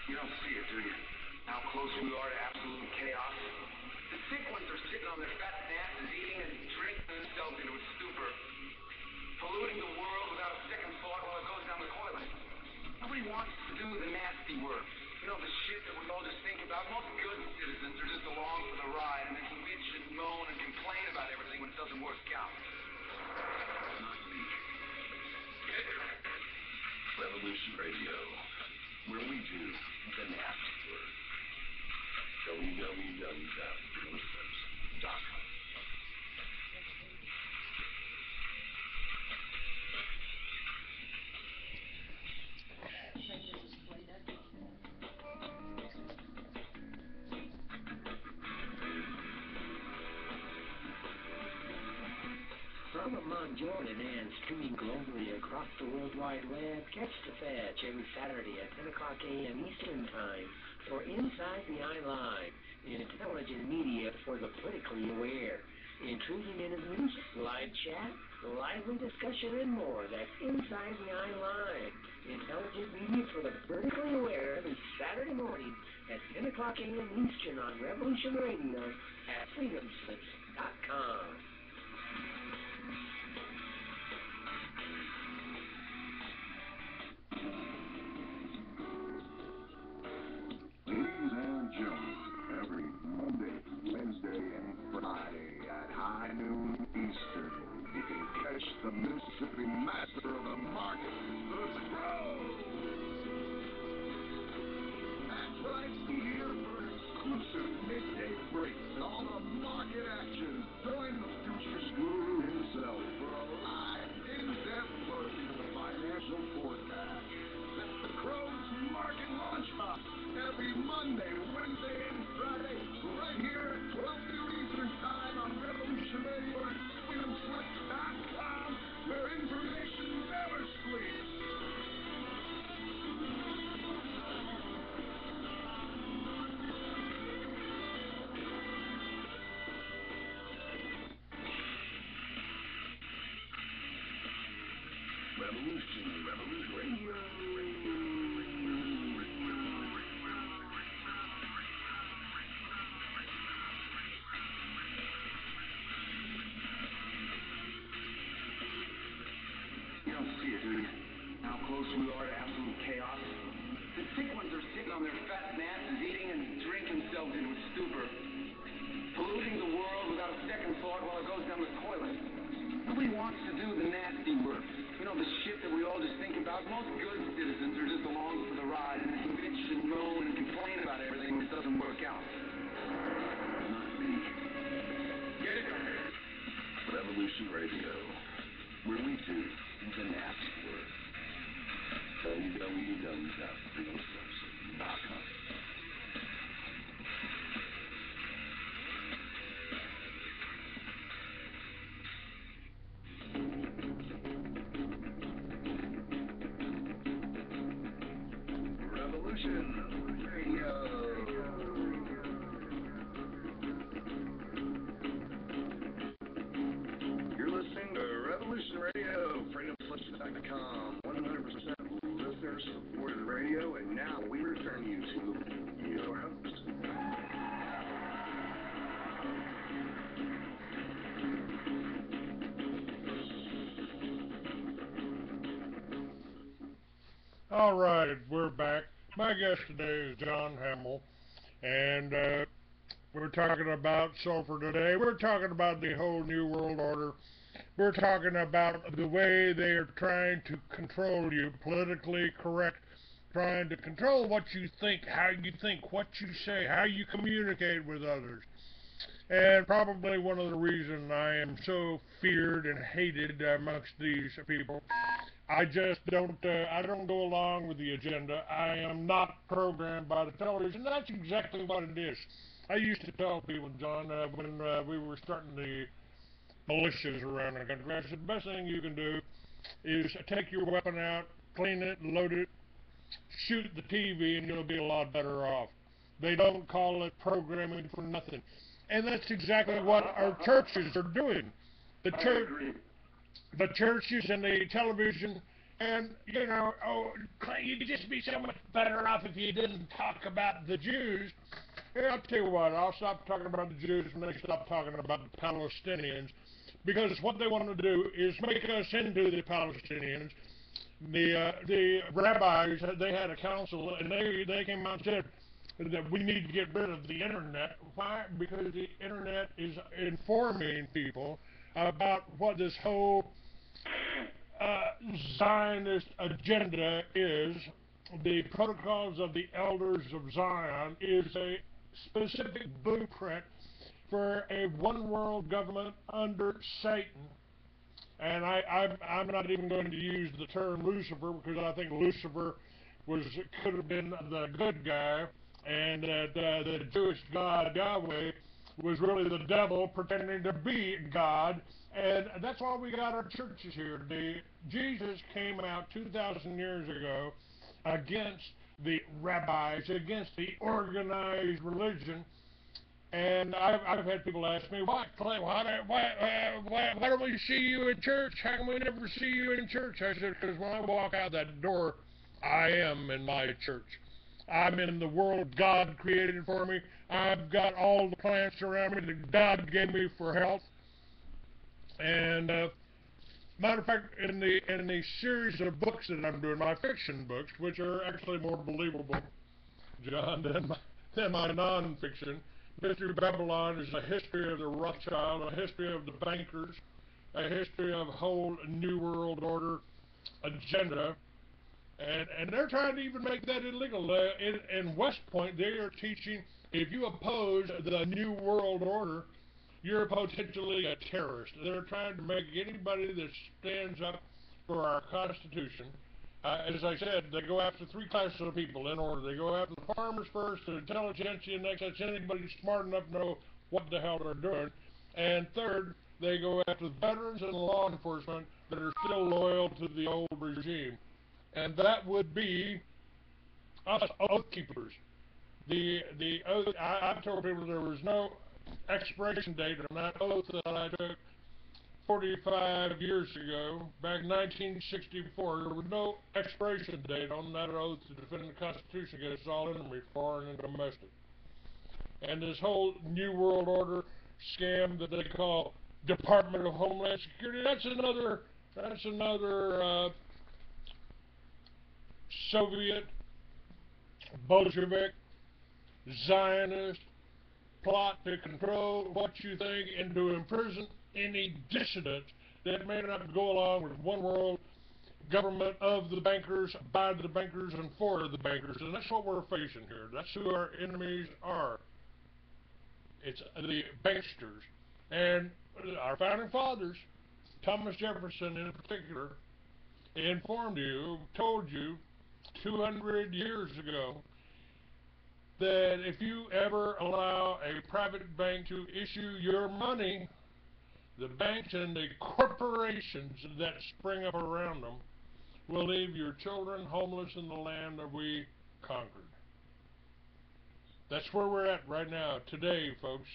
You don't see it, do you? How close we are to absolute chaos? The sick ones are sitting on their fat asses, eating and drinking themselves into a stupor, polluting the world without a second thought while it goes down the toilet. Nobody wants to do the nasty work. You know, the shit that we all just think about. Most good citizens are just along for the ride and then bitch and moan and complain about everything when it doesn't work out. Not me. Get it? Revolution Radio, where we do the nasty work. www.freedomslips.com. From among Jordan and streaming globally across the World Wide Web, catch the fetch every Saturday at 10 o'clock a.m. Eastern Time for Inside the Eye Live, intelligent media for the politically aware. Intriguing interviews, live chat, lively discussion, and more. That's Inside the Eye Live, intelligent media for the politically aware, every Saturday morning at 10 o'clock a.m. Eastern on Revolution Radio at freedomslips.com. Ladies and gentlemen, every Monday, Wednesday, and Friday at high noon Eastern, you can catch the Mississippi master of the market, the Crow. That's right, be here for exclusive midday breaks and all the market action. Join the futures guru himself for a live, in-depth look into the financial forecast. That's the Crow's Market Launch Box every Monday, Wednesday, and Friday, right here at 12 noon Eastern Time on Revolution Radio and freedomslips.com, where information never sleeps. Revolution Radio. You don't see it, do you? How close we are to absolute chaos? The sick ones are sitting on their fat asses, eating and drinking themselves into a stupor, polluting the world without a second thought while it goes down the toilet. Nobody wants to do the nasty work. You know, the shit that we all just think about. Most good citizens are just along for the ride and then bitch and moan and complain about everything when it doesn't work out. Not me. Get it? Revolution Radio, where we do the nasty work. www.freedomslips.com. Revolution Radio. You're listening to Revolution Radio, freedomslips.com, 100% listener-supported radio, and now we return you to your host. All right, we're back. My guest today is John Hammell, and We're talking about sulfur today. We're talking about the whole New World Order. We're talking about the way they are trying to control you, politically correct, trying to control what you think, how you think, what you say, how you communicate with others. And probably one of the reasons I am so feared and hated amongst these people, I just I don't go along with the agenda. I am not programmed by the television. That's exactly what it is. I used to tell people, John, when we were starting the militias around the country, I said, the best thing you can do is take your weapon out, clean it, load it, shoot the TV, and you'll be a lot better off. They don't call it programming for nothing. And that's exactly what our churches are doing. The church, the churches and the television, and, you know, oh, you'd just be so much better off if you didn't talk about the Jews. Yeah, I'll tell you what, I'll stop talking about the Jews when they stop talking about the Palestinians, because what they want to do is make us into the Palestinians. The rabbis, they had a council, and they came out and said that we need to get rid of the internet. Why? Because the internet is informing people about what this whole Zionist agenda is. The Protocols of the Elders of Zion is a specific blueprint for a one-world government under Satan. And I'm not even going to use the term Lucifer, because I think Lucifer could have been the good guy, and that the Jewish God Yahweh was really the devil pretending to be God. And that's why we got our churches here. Jesus came out 2,000 years ago against the rabbis, against the organized religion. And I've had people ask me, why don't we see you in church? How come we never see you in church? I said, because when I walk out that door, I am in my church. I'm in the world God created for me. I've got all the plants around me that God gave me for health. And matter of fact, in the series of books that I'm doing, my fiction books, which are actually more believable, John, than my non-fiction, Mystery Babylon is a history of the Rothschild, a history of the bankers, a history of whole New World Order agenda, and they're trying to even make that illegal. In West Point, they are teaching if you oppose the New World Order, you're potentially a terrorist. They're trying to make anybody that stands up for our Constitution. As I said, they go after three classes of people in order. They go after the farmers first, the intelligentsia next. That's anybody smart enough to know what the hell they're doing. And third, they go after the veterans and the law enforcement that are still loyal to the old regime. And that would be us oath keepers. The oath, I've told people there was no expiration date on that oath that I took 45 years ago, back in 1964. There was no expiration date on that oath to defend the Constitution against all enemies, foreign and domestic. And this whole New World Order scam that they call Department of Homeland Security, that's another Soviet, Bolshevik, Zionist plot to control what you think and to imprison any dissident that may not go along with one world government of the bankers, by the bankers, and for the bankers. And that's what we're facing here. That's who our enemies are. It's the banksters. And our founding fathers, Thomas Jefferson in particular, informed you, told you 200 years ago that if you ever allow a private bank to issue your money, the banks and the corporations that spring up around them will leave your children homeless in the land that we conquered. That's where we're at right now, today, folks.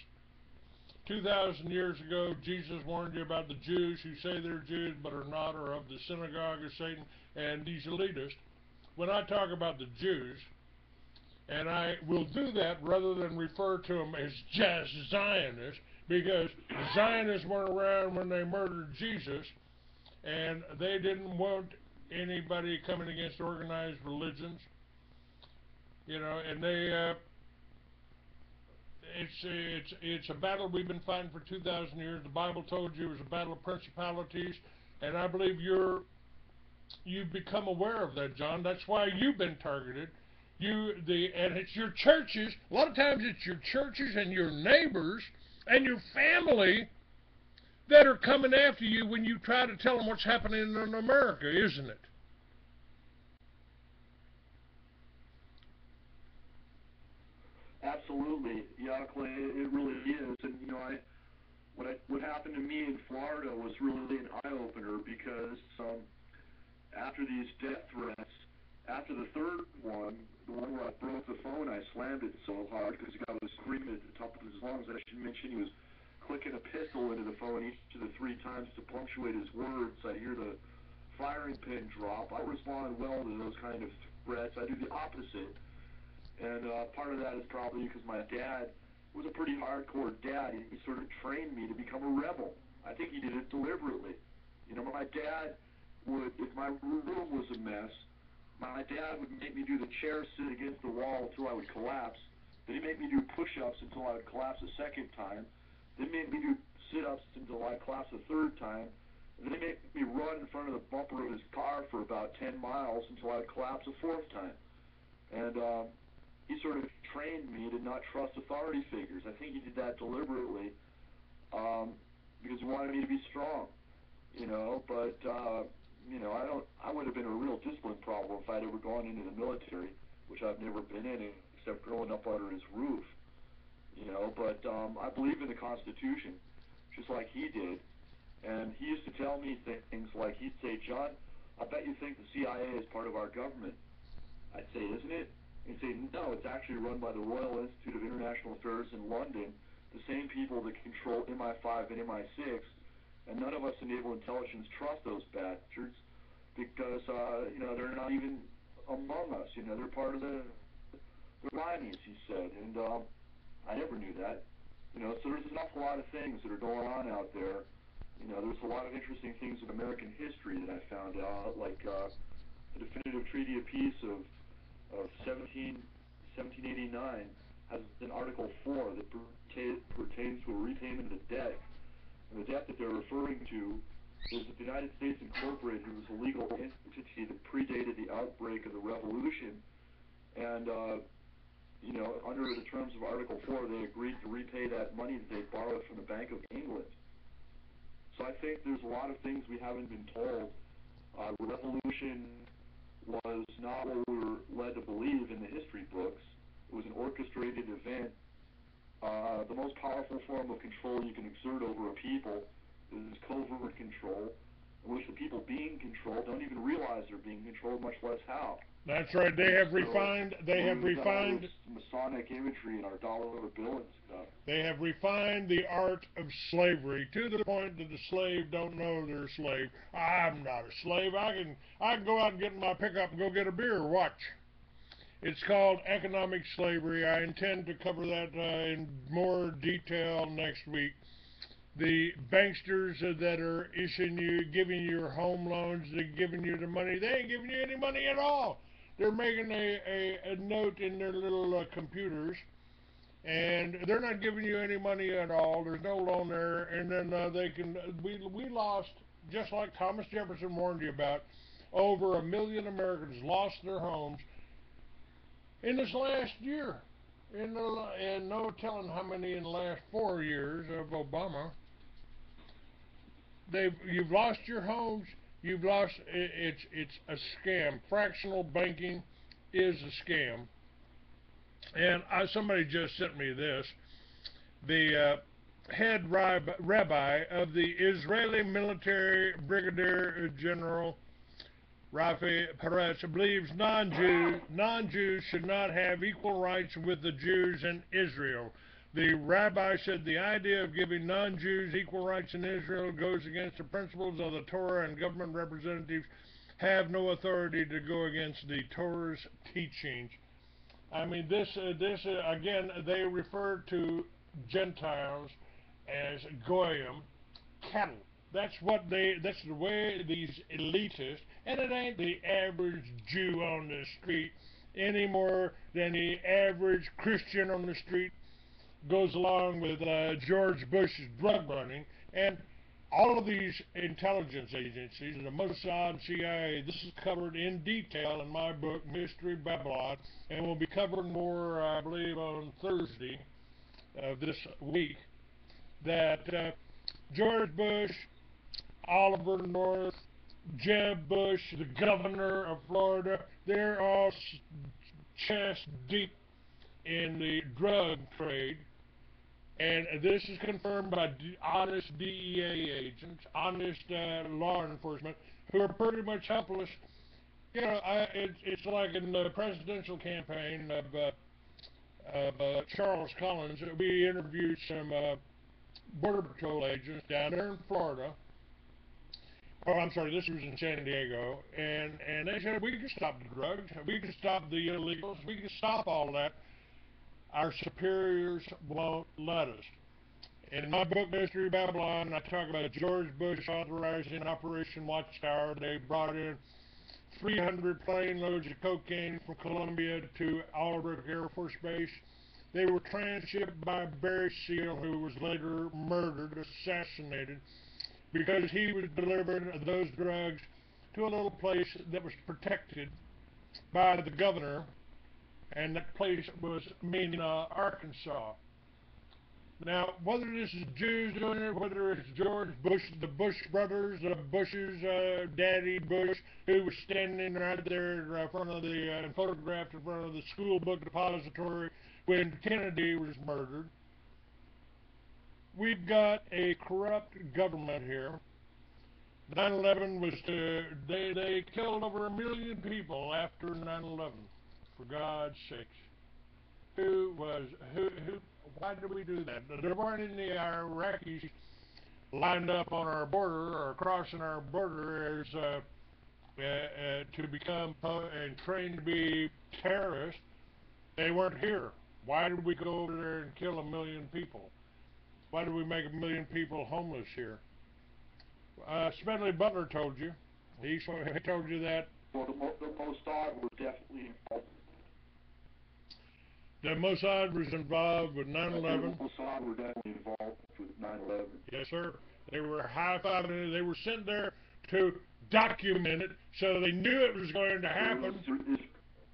2,000 years ago, Jesus warned you about the Jews who say they're Jews but are not, or of the synagogue of Satan, and these elitists. When I talk about the Jews, and I will do that rather than refer to them as just Zionists, because Zionists weren't around when they murdered Jesus, and they didn't want anybody coming against organized religions, you know, and it's a battle we've been fighting for 2,000 years. The Bible told you it was a battle of principalities, and I believe you've become aware of that, John. That's why you've been targeted. And it's your churches. A lot of times it's your churches and your neighbors and your family that are coming after you when you try to tell them what's happening in America, isn't it? Absolutely, yeah, Clay, it really is. And what happened to me in Florida was really an eye opener because after these death threats, after the third one, the one where I broke the phone, I slammed it so hard because the guy was screaming at the top of his lungs. I should mention he was clicking a pistol into the phone each of the 3 times to punctuate his words. I hear the firing pin drop. I respond well to those kind of threats. I do the opposite. And part of that is probably because my dad was a pretty hardcore dad. He sort of trained me to become a rebel. I think he did it deliberately. My dad would, if my room was a mess, my dad would make me do the chair sit against the wall until I would collapse. Then he'd make me do push-ups until I would collapse a second time. Then he'd make me do sit-ups until I collapse a third time. And then he'd make me run in front of the bumper of his car for about 10 miles until I would collapse a fourth time. And he sort of trained me to not trust authority figures. I think he did that deliberately because he wanted me to be strong, but I would have been a real discipline problem if I'd ever gone into the military, which I've never been in except growing up under his roof, but I believe in the Constitution, just like he did. And he used to tell me things like, he'd say, John, I bet you think the CIA is part of our government. I'd say, isn't it? He'd say, no, it's actually run by the Royal Institute of International Affairs in London, the same people that control MI5 and MI6, and none of us in naval intelligence trust those bastards because, they're not even among us. They're part of the Rhineys, he said, and I never knew that. So there's an awful lot of things that are going on out there. There's a lot of interesting things in American history that I found out, like the definitive treaty of peace of 1789 has an Article 4 that pertains to a repayment of the debt. And the debt that they're referring to is that the United States Incorporated was a legal entity that predated the outbreak of the Revolution. And, under the terms of Article 4, they agreed to repay that money that they borrowed from the Bank of England. So I think there's a lot of things we haven't been told. The Revolution was not what we were led to believe in the history books. It was an orchestrated event. The most powerful form of control you can exert over a people is covert control, in which the people being controlled don't even realize they're being controlled, much less how. That's right. They have refined Masonic imagery in our dollar bill and stuff. They have refined the art of slavery to the point that the slave don't know they're a slave. I'm not a slave. I can go out and get in my pickup and go get a beer. Watch. It's called economic slavery. I intend to cover that in more detail next week. The banksters that are giving you your home loans, they're giving you the money. They ain't giving you any money at all. They're making a note in their little computers, and they're not giving you any money at all. There's no loan there, and then we lost, just like Thomas Jefferson warned you about, over 1 million Americans lost their homes in this last year. And no telling how many in the last 4 years of Obama. You've lost your homes. You've lost. It's a scam. Fractional banking is a scam. And somebody just sent me this. The head rabbi of the Israeli military, Brigadier General Rafi Peretz, believes non-Jews should not have equal rights with the Jews in Israel. The rabbi said the idea of giving non-Jews equal rights in Israel goes against the principles of the Torah, and government representatives have no authority to go against the Torah's teachings. I mean, this again, they refer to Gentiles as goyim, cattle. That's the way these elitists, and it ain't the average Jew on the street any more than the average Christian on the street. goes along with George Bush's drug running, and all of these intelligence agencies, the Mossad, CIA, this is covered in detail in my book, Mystery Babylon, and we'll be covering more, I believe, on Thursday of this week, that George Bush, Oliver North, Jeb Bush, the governor of Florida, they're all chest deep in the drug trade. And this is confirmed by honest DEA agents, honest law enforcement, who are pretty much helpless. You know, it's like in the presidential campaign of Charles Collins. We interviewed some Border Patrol agents down there in Florida. Oh, I'm sorry, this was in San Diego. And they said, we can stop the drugs, we can stop the illegals, we can stop all that. Our superiors won't let us. In my book, Mystery Babylon, I talk about George Bush authorizing Operation Watchtower. They brought in 300 plane loads of cocaine from Colombia to Albrook Air Force Base. They were transshipped by Barry Seal, who was later murdered, assassinated, because he was delivering those drugs to a little place that was protected by the governor, and that place was Mena, Arkansas. Now, whether this is Jews doing it, whether it's George Bush, the Bush brothers, the Bushes, Daddy Bush, who was standing right there in front of the, and photographed in front of the school book depository when Kennedy was murdered. We've got a corrupt government here. 9/11 was they killed over 1 million people after 9/11. For God's sakes. Who, why did we do that? There weren't any Iraqis lined up on our border or crossing our border as to become and trained to be terrorists. They weren't here. Why did we go over there and kill 1 million people? Why did we make 1 million people homeless here? Smedley Butler told you. He told you that. Well, the Mossad were definitely involved. The Mossad was involved with 9/11. The Mossad were definitely involved with 9/11. Yes, sir. They were high-fiving it. They were sent there to document it, so they knew it was going to happen.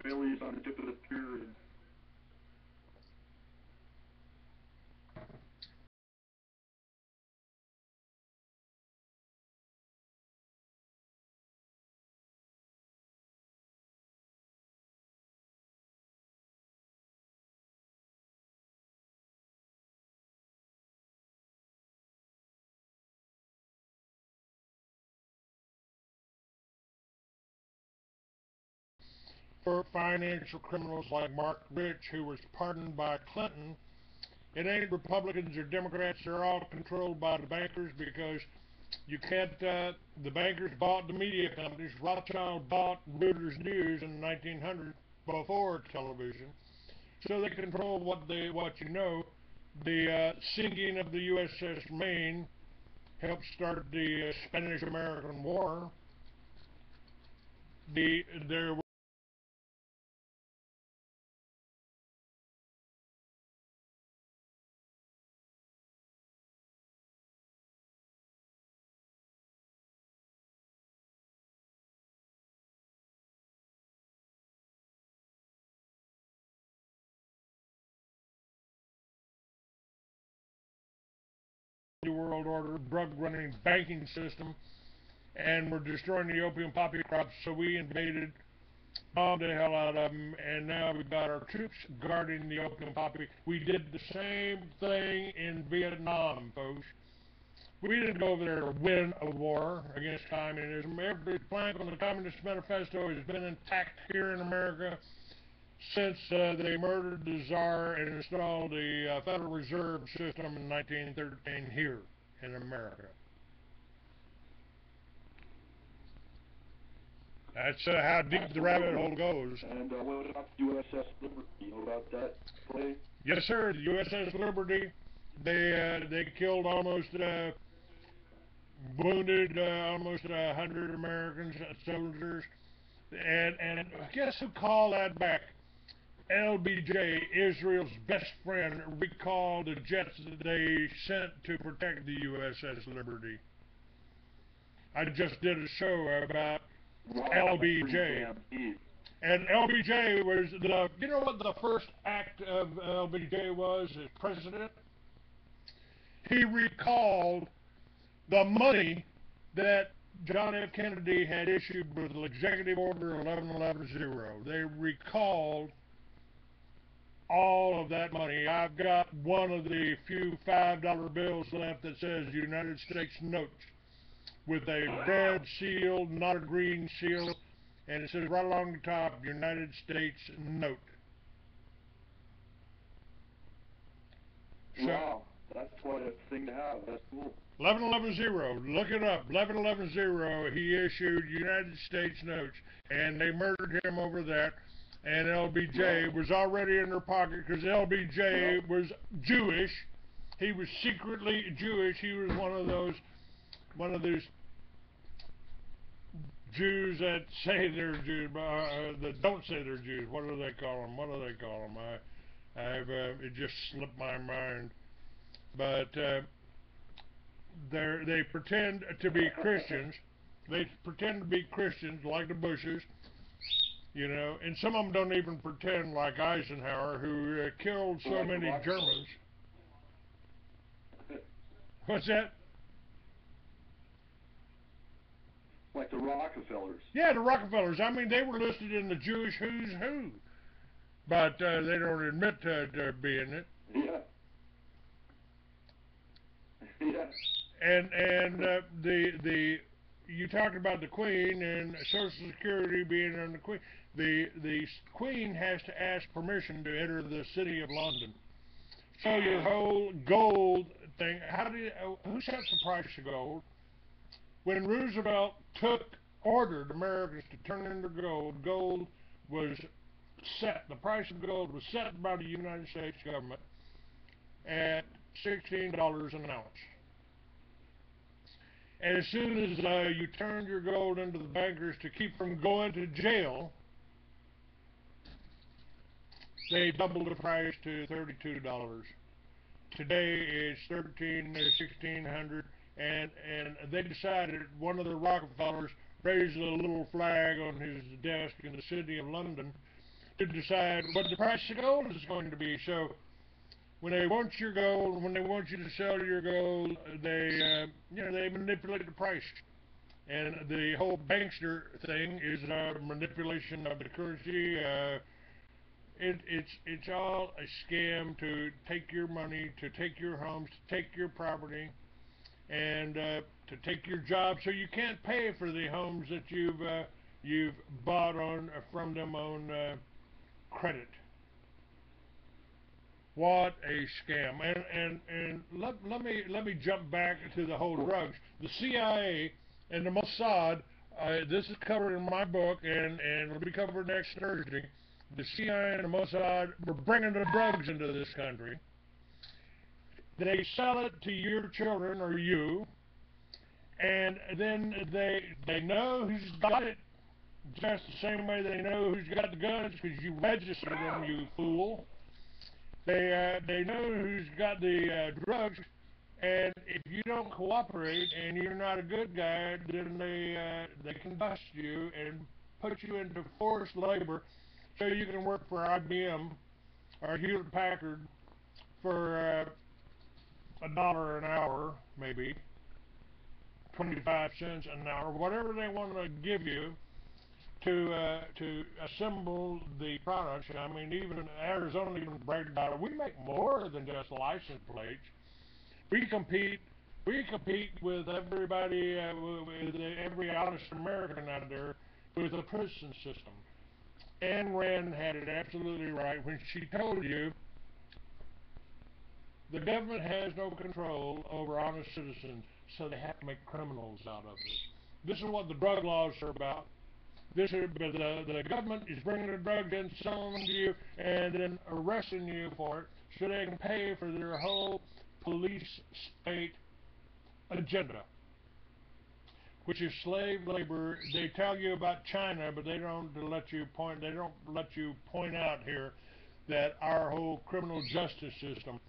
Israelis on the tip of the spear. For financial criminals like Mark Rich, who was pardoned by Clinton. It ain't Republicans or Democrats. They're all controlled by the bankers, because you can't, the bankers bought the media companies. Rothschild bought Reuters News in the 1900s before television. So they control what you know. The sinking of the USS Maine helped start the Spanish-American War. There New World Order, drug-running banking system, and we're destroying the opium poppy crops, so we invaded, bombed the hell out of them, and now we've got our troops guarding the opium poppy. We did the same thing in Vietnam, folks. We didn't go over there to win a war against communism. Every plank on the Communist Manifesto has been intact here in America since they murdered the Tsar and installed the Federal Reserve System in 1913 here in America. That's how deep the rabbit hole goes. And what about the USS Liberty? You know about that play? Yes, sir. The USS Liberty. They killed almost, wounded almost 100 American soldiers. And guess who called that back? LBJ, Israel's best friend, recalled the jets that they sent to protect the USS Liberty. I just did a show about LBJ. And LBJ was you know what the first act of LBJ was as president? He recalled the money that John F. Kennedy had issued with Executive Order 1110. They recalled all of that money. I've got one of the few $5 bills left that says United States notes with a red seal, not a green seal, and it says right along the top, United States note. So, wow, that's quite a thing to have. That's cool. 1110, look it up. 1110, he issued United States notes, and they murdered him over that. And LBJ was already in their pocket because LBJ was Jewish. He was secretly Jewish. He was one of those Jews that say they're Jews, that don't say they're Jews. What do they call them? It just slipped my mind. But they pretend to be Christians. They pretend to be Christians like the Bushes, you know, and some of them don't even pretend like Eisenhower, who killed so many Germans. What's that? Like the Rockefellers. Yeah, the Rockefellers. I mean, they were listed in the Jewish who's who, but they don't admit to being it. Yeah. Yeah. And the you talked about the Queen and Social Security being on the Queen. The Queen has to ask permission to enter the city of London. So your whole gold thing. Who sets the price of gold? When Roosevelt ordered Americans to turn into gold, gold was set. The price of gold was set by the United States government at $16 an ounce. And as soon as you turned your gold into the bankers to keep from going to jail, they doubled the price to $32. Today it's $1,600, and they decided, one of the Rockefellers raised a little flag on his desk in the city of London to decide what the price of gold is going to be. So when they want your gold, when they want you to sell your gold, they manipulate the price. And the whole bankster thing is manipulation of the currency. It's all a scam to take your money, to take your homes, to take your property, and to take your job, so you can't pay for the homes that you've bought from them on credit. What a scam! And let me jump back to the whole drugs. The CIA and the Mossad. This is covered in my book, and it'll be covered next Thursday. The CIA and the Mossad were bringing the drugs into this country. They sell it to your children or you, and then they know who's got it, just the same way they know who's got the guns, because you registered them, you fool. They know who's got the drugs, and if you don't cooperate and you're not a good guy, then they can bust you and put you into forced labor, so you can work for IBM or Hewlett Packard for $1 an hour, maybe 25 cents an hour, whatever they want to give you to assemble the products. I mean, even Arizona even bragged about it. We make more than just license plates. We compete with everybody, with every honest American out there, with a prison system. Anne Rand had it absolutely right when she told you the government has no control over honest citizens, so they have to make criminals out of it. This is what the drug laws are about. The government is bringing the drugs in, selling them to you, and then arresting you for it, so they can pay for their whole police state agenda, which is slave labor. They tell you about China, but they don't let you point out here that our whole criminal justice system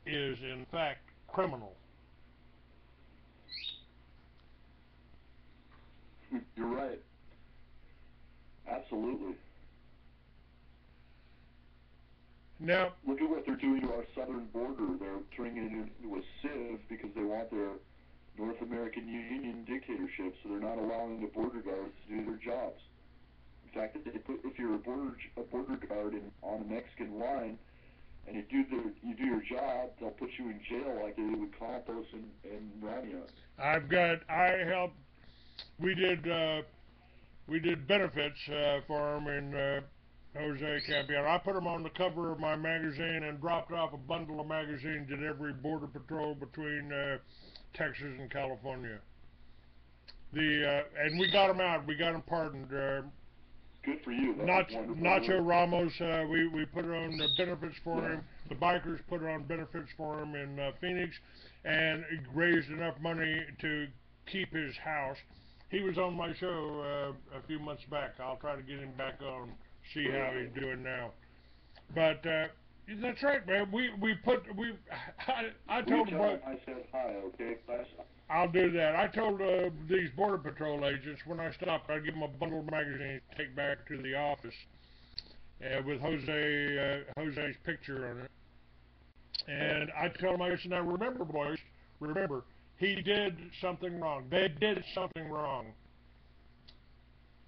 is in fact criminal. You're right. Absolutely. Now, look at what they're doing to our southern border. They're turning it into a sieve because they want their North American Union dictatorship, so they're not allowing the border guards to do their jobs. In fact, if you're a border guard on a Mexican line and you do your job, they'll put you in jail like they did with Campos and Ranios. I helped. We did benefits for them in Jose Campion. I put them on the cover of my magazine and dropped off a bundle of magazines at every border patrol between Texas and California. And we got them out. We got them pardoned. Good for you. Nacho Ramos, we put it on benefits for him. The bikers put it on benefits for him in Phoenix, and raised enough money to keep his house. He was on my show a few months back. I'll try to get him back on, see how he's doing now. But that's right, man. I told him. I said hi, okay? I'll do that. I told these border patrol agents when I stopped, I'd give them a bundle of magazines to take back to the office with Jose's picture on it. And I told them, I said, now remember, boys, remember, he did something wrong. They did something wrong.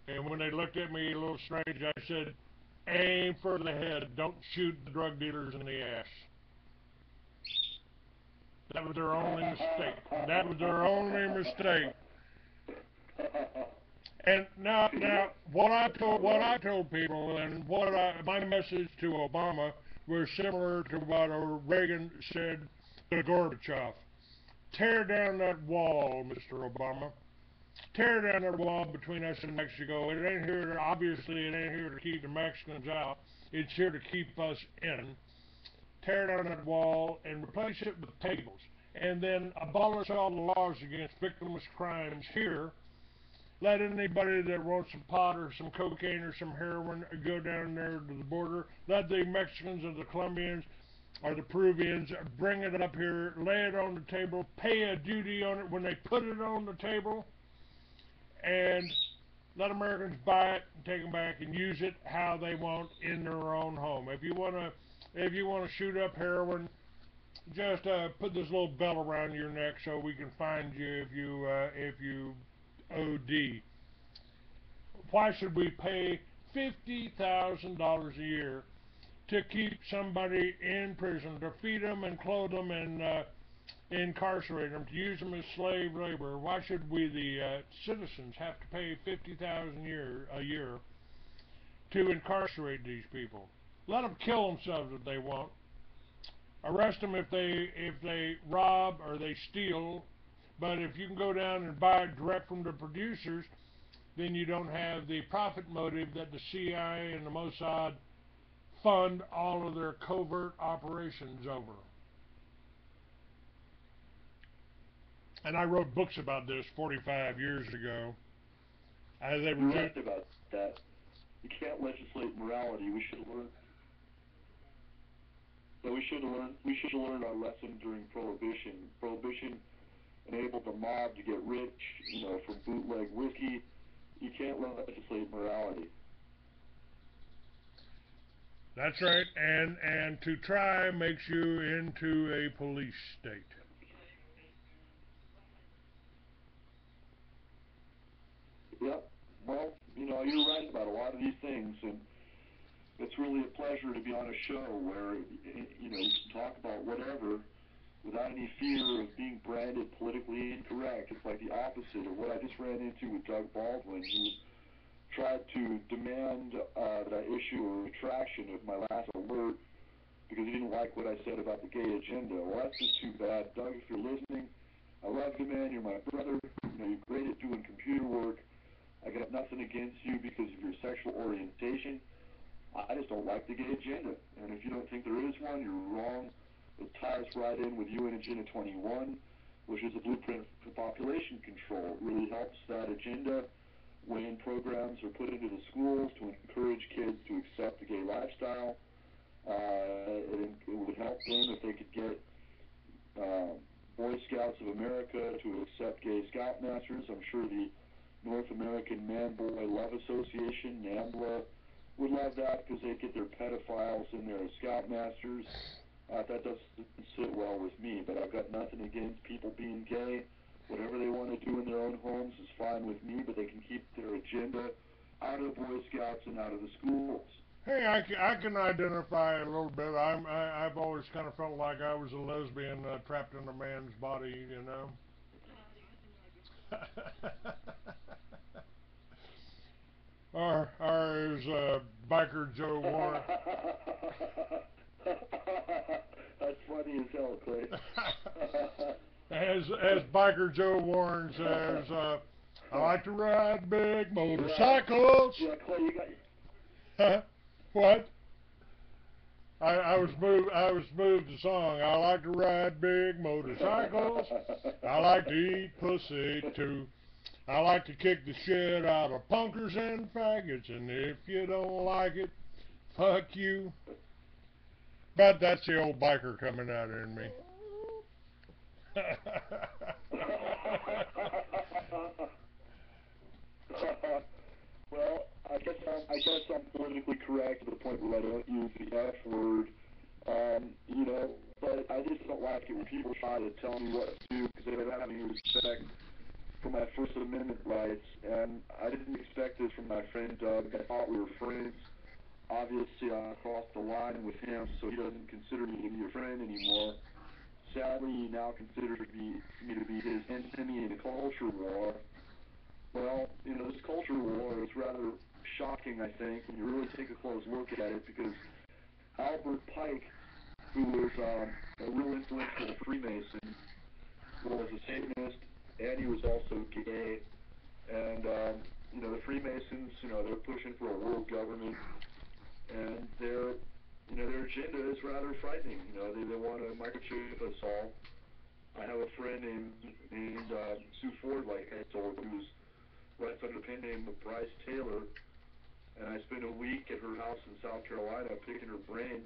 And when they looked at me a little strange, I said, aim for the head. Don't shoot the drug dealers in the ass. That was their only mistake. That was their only mistake. And now, what I told people, and my message to Obama was similar to what Reagan said to Gorbachev. Tear down that wall, Mr. Obama. Tear down that wall between us and Mexico. It ain't here to keep the Mexicans out. It's here to keep us in. Tear down that wall and replace it with tables. And then abolish all the laws against victimless crimes here. Let anybody that wants some pot or some cocaine or some heroin go down there to the border. Let the Mexicans or the Colombians or the Peruvians bring it up here, lay it on the table, pay a duty on it when they put it on the table, and let Americans buy it and take them back and use it how they want in their own home. If you want to shoot up heroin, just put this little bell around your neck so we can find you if you OD. Why should we pay $50,000 a year to keep somebody in prison, to feed them and clothe them and incarcerate them, to use them as slave labor? Why should we, the citizens, have to pay $50,000 a year to incarcerate these people? Let them kill themselves if they want. Arrest them if they rob or they steal. But if you can go down and buy it direct from the producers, then you don't have the profit motive that the CIA and the Mossad fund all of their covert operations over. And I wrote books about this 45 years ago. You're right about that. You can't legislate morality. We should learn. We should learn our lesson during Prohibition. Prohibition enabled the mob to get rich, from bootleg whiskey. You can't legislate morality. That's right, and to try makes you into a police state. Yep. Well, you're right about a lot of these things, and it's really a pleasure to be on a show where, you can talk about whatever without any fear of being branded politically incorrect. It's like the opposite of what I just ran into with Doug Baldwin, who tried to demand that I issue a retraction of my last alert because he didn't like what I said about the gay agenda. Well, that's just too bad. Doug, if you're listening, I love you, man. You're my brother. You're great at doing computer work. I got nothing against you because of your sexual orientation. I just don't like the gay agenda. And if you don't think there is one, you're wrong. It ties right in with UN Agenda 21, which is a blueprint for population control. It really helps that agenda when programs are put into the schools to encourage kids to accept the gay lifestyle. It would help them if they could get Boy Scouts of America to accept gay scoutmasters. I'm sure the North American Man-Boy Love Association, NAMBLA, would love that because they'd get their pedophiles in their scoutmasters. That doesn't sit well with me, but I've got nothing against people being gay. Whatever they want to do in their own homes is fine with me, but they can keep their agenda out of the Boy Scouts and out of the schools. Hey, I can identify a little bit. I've always kind of felt like I was a lesbian trapped in a man's body, you know. or is biker Joe Warren. That's funny as hell, Clay. as biker Joe Warren says, I like to ride big motorcycles. Yeah, Clay, you got. What? I was moved the song. I like to ride big motorcycles. I like to eat pussy too. I like to kick the shit out of punkers and faggots, and if you don't like it, fuck you. But that's the old biker coming out in me. Well, I guess I'm politically correct to the point where I don't use the F word. You know, but I just don't like it when people try to tell me what to do because they don't have any respect for my First Amendment rights. And I didn't expect this from my friend Doug. I thought we were friends. Obviously, I crossed the line with him, so he doesn't consider me to be a friend anymore. Sadly, he now considers me to be his enemy in a culture war. Well, you know, this culture war is rather shocking, I think, when you really take a close look at it, because Albert Pike, who was a real influential Freemason, was a Satanist, and he was also gay. And, you know, the Freemasons, you know, they're pushing for a world government, and their agenda is rather frightening. You know, they want to microchip us all. I have a friend named Sue Ford, like I told, who's writes under the pen name of Bryce Taylor, and I spent a week at her house in South Carolina picking her brain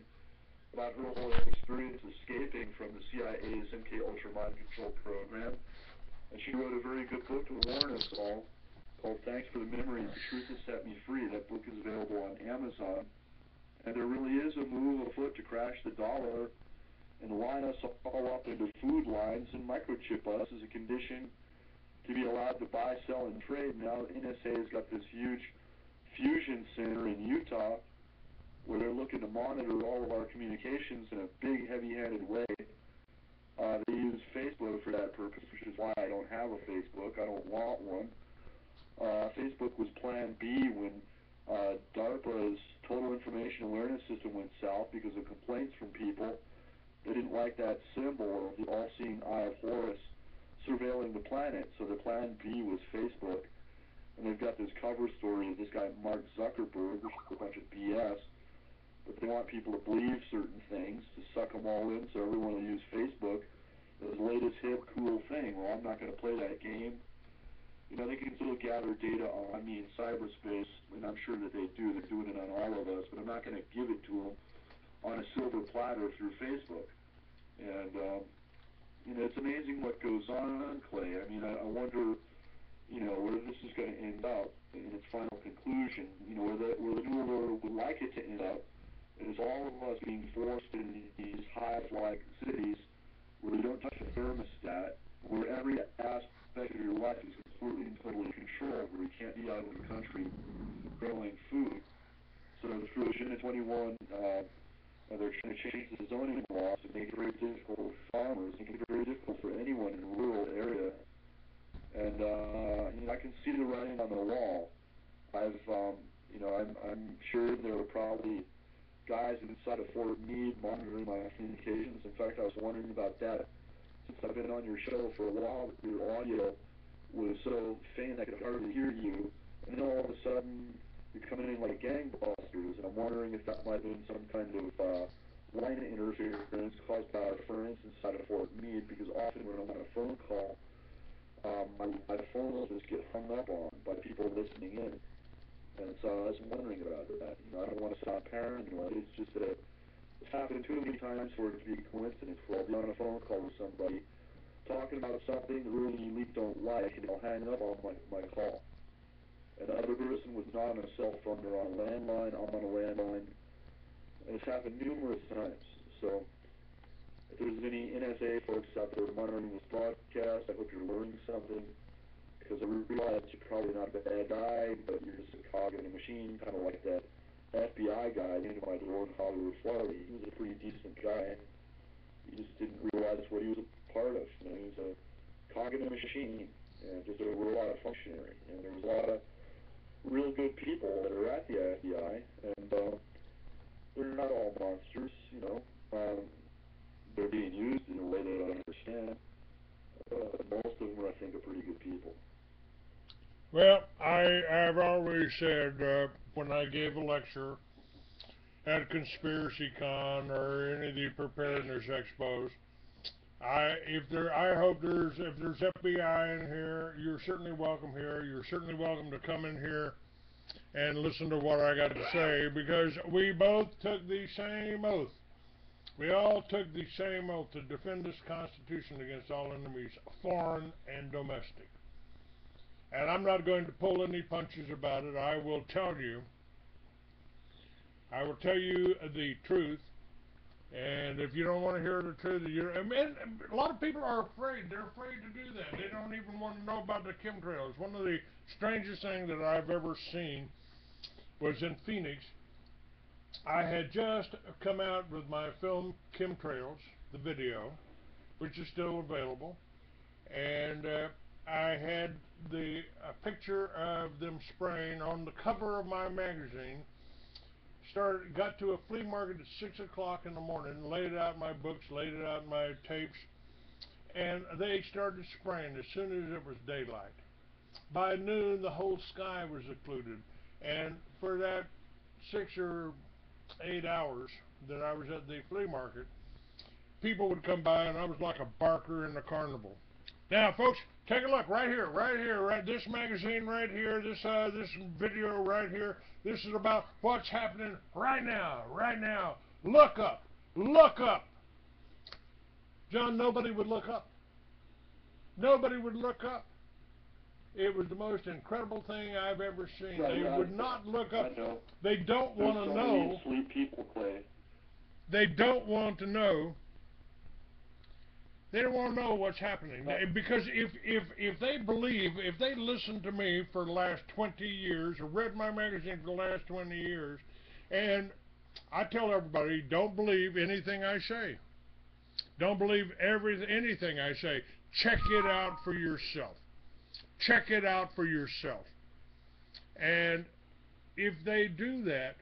about her whole experience escaping from the CIA's MK Ultra mind control program. And she wrote a very good book to warn us all called Thanks for the Memories, The Truth Has Set Me Free. That book is available on Amazon. And there really is a move afoot to crash the dollar and line us all up into food lines and microchip us as a condition to be allowed to buy, sell, and trade. Now, NSA has got this huge fusion center in Utah where they're looking to monitor all of our communications in a big, heavy-handed way. They use Facebook for that purpose, which is why I don't have a Facebook. I don't want one. Facebook was Plan B when DARPA's Total Information Awareness System went south because of complaints from people. They didn't like that symbol of the all-seeing eye of Horus surveilling the planet, so the plan B was Facebook. And they've got this cover story of this guy, Mark Zuckerberg, which is a bunch of BS, but they want people to believe certain things, to suck them all in, so everyone will use Facebook as the latest hip, cool thing. Well, I'm not going to play that game. You know, they can still gather data on me in cyberspace, and I'm sure that they do. They're doing it on all of us, but I'm not going to give it to them on a silver platter through Facebook. And, you know, it's amazing what goes on, Clay. I mean, I wonder, you know, where this is going to end up in its final conclusion. You know, where the New World would like it to end up is all of us being forced in these hive-like cities where you don't touch a thermostat, where every aspect of your life is completely and totally controlled, where you can't be out of the country growing food. So through Agenda 21, they're trying to change the zoning laws to make it very difficult for farmers, make it very difficult for anyone in a rural area. And you know, I can see the writing on the wall. You know, I'm sure there are probably guys inside of Fort Meade monitoring my communications. In fact, I was wondering about that since I've been on your show for a while. Your audio was so faint I could hardly hear you, and then all of a sudden you're coming in like gangbusters, and I'm wondering if that might have been some kind of line interference caused by our friends inside of Fort Meade, because often when I'm on a phone call, my phone will just get hung up on by people listening in. And so I was wondering about that. You know, I don't want to sound paranoid. It's just that It's happened too many times for it to be a coincidence, where I'll be on a phone call with somebody talking about something the really elite don't like, and I'll hang up on my call. And the other person was not on a cell phone, they're on a landline, I'm on a landline. And it's happened numerous times. So if there's any NSA folks out there monitoring this broadcast, I hope you're learning something, because I realize you're probably not a bad guy, but you're just a cog in a machine, kind of like that FBI guy into my door in Hollywood, Florida. He was a pretty decent guy. He just didn't realize what he was a part of. You know, he was a cog in a machine, and just a robot functionary. And there was a lot of real good people that are at the FBI, and they're not all monsters, you know. They're being used in a way they don't understand. Most of them, I think, are pretty good people. Well, I've always said when I gave a lecture at Conspiracy Con or any of the preparedness expos, I hope if there's FBI in here, you're certainly welcome here. You're certainly welcome to come in here and listen to what I got to say, because we both took the same oath. We all took the same oath to defend this Constitution against all enemies, foreign and domestic. And I'm not going to pull any punches about it. I will tell you the truth. And if you don't want to hear the truth, a lot of people are afraid. They're afraid to do that. They don't even want to know about the chemtrails. One of the strangest things that I've ever seen was in Phoenix. I had just come out with my film Chemtrails, the video, which is still available, and I had a picture of them spraying on the cover of my magazine. Got to a flea market at 6 o'clock in the morning, laid out my books, laid out my tapes, and they started spraying as soon as it was daylight. By noon, the whole sky was occluded, and for that 6 or 8 hours that I was at the flea market, people would come by, and I was like a barker in the carnival. Now, folks, take a look right here, right this magazine right here, this video right here. This is about what's happening right now. Look up. John, nobody would look up. It was the most incredible thing I've ever seen. They would not look up. They don't want to know. Sleep people, Clay. They don't want to know. They don't want to know what's happening. Because if they listened to me for the last 20 years, or read my magazine for the last 20 years, and I tell everybody, don't believe anything I say. Don't believe anything I say. Check it out for yourself. And if they do that,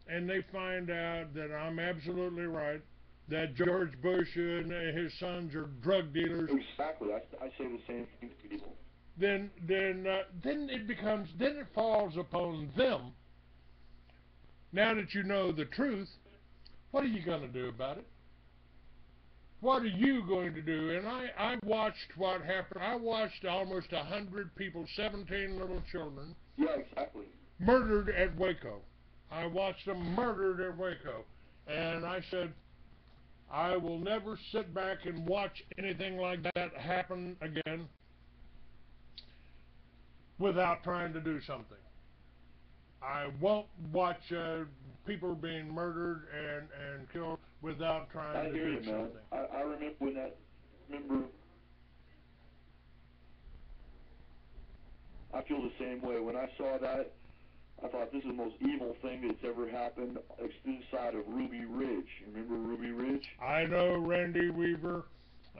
and they find out that I'm absolutely right, that George Bush and his sons are drug dealers. Exactly. I say the same thing to people. Then it falls upon them. Now that you know the truth, what are you going to do about it? What are you going to do? And I watched what happened. I watched almost 100 people, 17 little children. Yeah, exactly. Murdered at Waco. I watched them murdered at Waco. And I said, I will never sit back and watch anything like that happen again without trying to do something. I won't watch people being murdered and killed without trying to do something. I remember when I feel the same way. When I saw that, I thought this is the most evil thing that's ever happened inside of Ruby Ridge. Remember Ruby Ridge? I know Randy Weaver,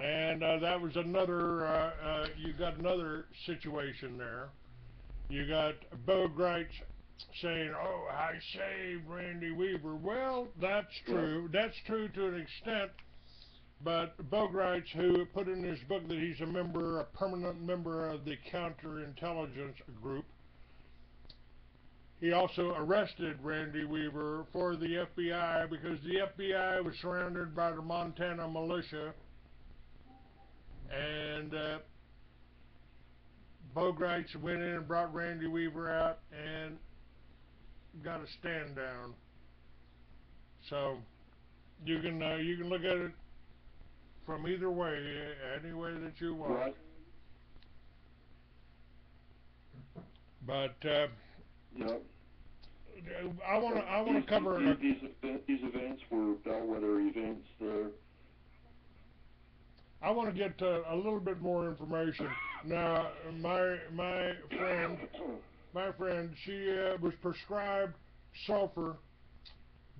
and that was another, you got another situation there. You got Bo Greitz saying, oh, I saved Randy Weaver. Well, that's true. That's true to an extent. But Bo Greitz, who put in his book that he's a permanent member of the counterintelligence group, he also arrested Randy Weaver for the FBI because the FBI was surrounded by the Montana militia, and Bo Greitz went in and brought Randy Weaver out and got a stand down. So, You can look at it from either way, any way that you want. Right. But Yeah. I want to cover. These events were bellwether events there. I want to get a little bit more information. Now, my friend, she was prescribed sulfur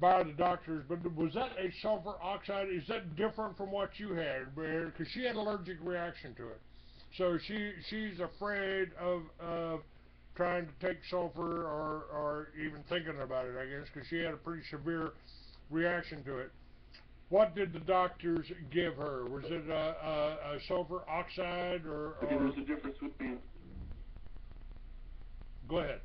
by the doctors, but was that a sulfur oxide? Is that different from what you had? Because she had an allergic reaction to it, so she's afraid of trying to take sulfur or even thinking about it. I guess because she had a pretty severe reaction to it. What did the doctors give her? Was it a sulfur oxide or? Okay, there's a difference between. Go ahead.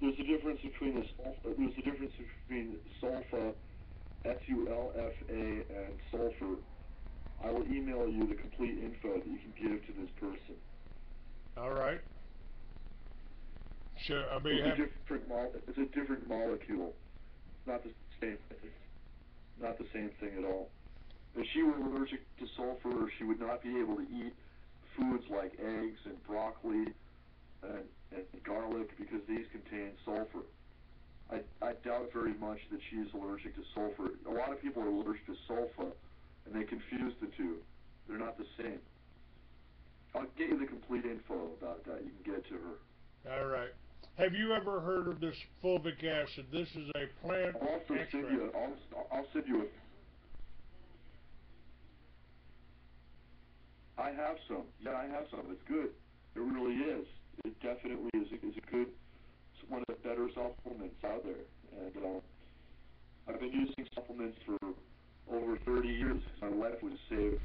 There's a difference between sulfa, SULFA, and sulfur. I will email you the complete info that you can give to this person. All right. Sure. I mean, It's a different molecule. Not the same thing. Not the same thing at all. If she were allergic to sulfur, she would not be able to eat foods like eggs and broccoli and garlic because these contain sulfur. I doubt very much that she is allergic to sulfur. A lot of people are allergic to sulfa, and they confuse the two. They're not the same. I'll get you the complete info about that. You can get it to her. all right. Have you ever heard of this fulvic acid? This is a plant I'll also extract. I'll send you I have some. Yeah, I have some. It's good. It really is. It definitely is a good, it's one of the better supplements out there. And I've been using supplements for over 30 years. My life was saved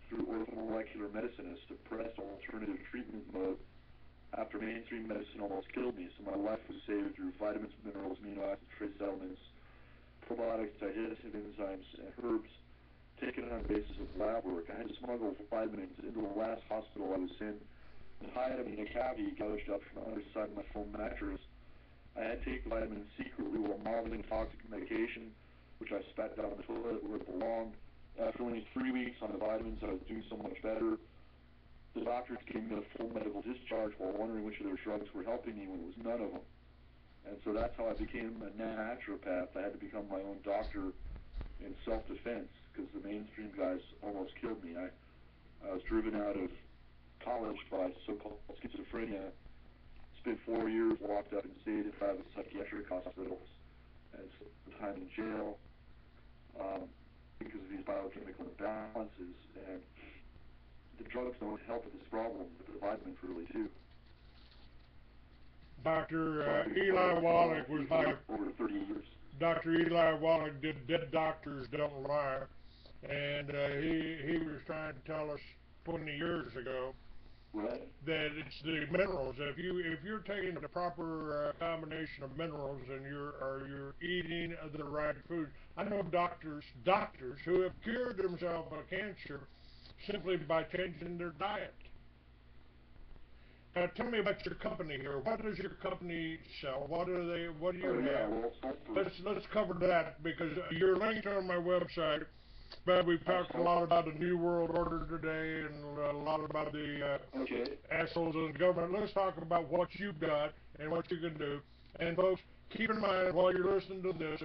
through orthomolecular medicine, a suppressed alternative treatment mode after mainstream medicine almost killed me. So my life was saved through vitamins, minerals, amino acids, trace elements, probiotics, digestive enzymes, and herbs taken on the basis of lab work. I had to smuggle vitamins into the last hospital I was in and hide them in a cavity gouged up from the underside of my foam mattress. I had to take the vitamins secretly while modeling toxic medication, which I spat down the toilet where it belonged. After only 3 weeks on the vitamins, I was doing so much better. The doctors gave me a full medical discharge while wondering which of their drugs were helping me when it was none of them. And so that's how I became a naturopath. I had to become my own doctor in self-defense because the mainstream guys almost killed me. I was driven out of college by so-called schizophrenia, spent 4 years locked up and stayed in private psychiatric hospitals and spent time in jail because of these biochemical imbalances. And the drugs don't help with this problem, but the vitamins really do. Dr. Eli Wallach was my over 30 years. Dr. Eli Wallach did Dead Doctors Don't Lie, and he was trying to tell us 20 years ago Right. that it's the minerals. If you're taking the proper combination of minerals and you're eating the right food. I know doctors who have cured themselves of cancer simply by changing their diet. Now tell me about your company here. What does your company sell? What do you have? Let's cover that because you're linked on my website. But we've talked a lot about the New World Order today and a lot about the assholes in the government. Let's talk about what you've got and what you can do. And folks, keep in mind while you're listening to this,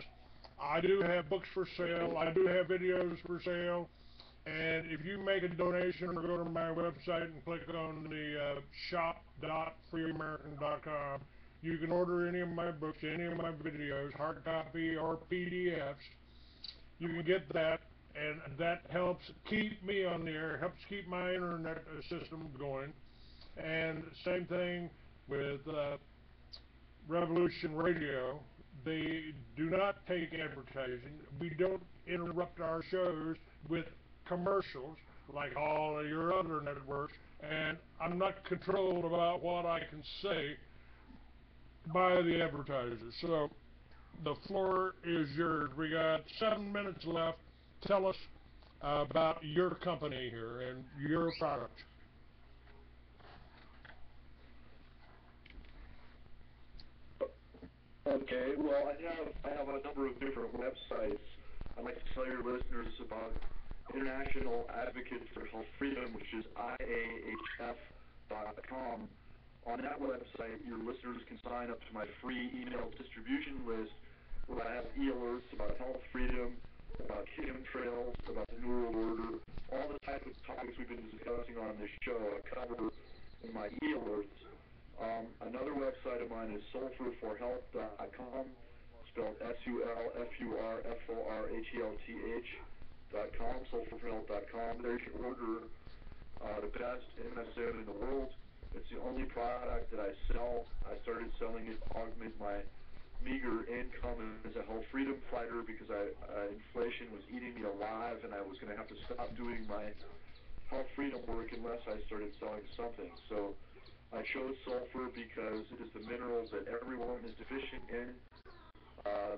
I do have books for sale. I do have videos for sale. And if you make a donation or go to my website and click on the shop.freeamerican.com, you can order any of my books, any of my videos, hard copy or PDFs. You can get that, and that helps keep me on the air, helps keep my internet system going. And same thing with Revolution Radio. They do not take advertising. We don't interrupt our shows with commercials like all of your other networks, and I'm not controlled about what I can say by the advertisers. So the floor is yours. We got 7 minutes left. Tell us about your company here and your product. Okay, well, I have a number of different websites. I'd like to tell your listeners about International Advocates for Health Freedom, which is IAHF.com. On that website, your listeners can sign up to my free email distribution list where I have e-alerts about health freedom, about chemtrails, about the New World Order, all the type of topics we've been discussing on this show I cover in my e-alerts. Another website of mine is sulfurforhealth.com, spelled sulfurforhealth.com, sulfurforhealth.com. There you can order the best MSM in the world. It's the only product that I sell. I started selling it to augment my meager income as a health freedom fighter because inflation was eating me alive, and I was going to have to stop doing my health freedom work unless I started selling something. So I chose sulfur because it is the mineral that everyone is deficient in.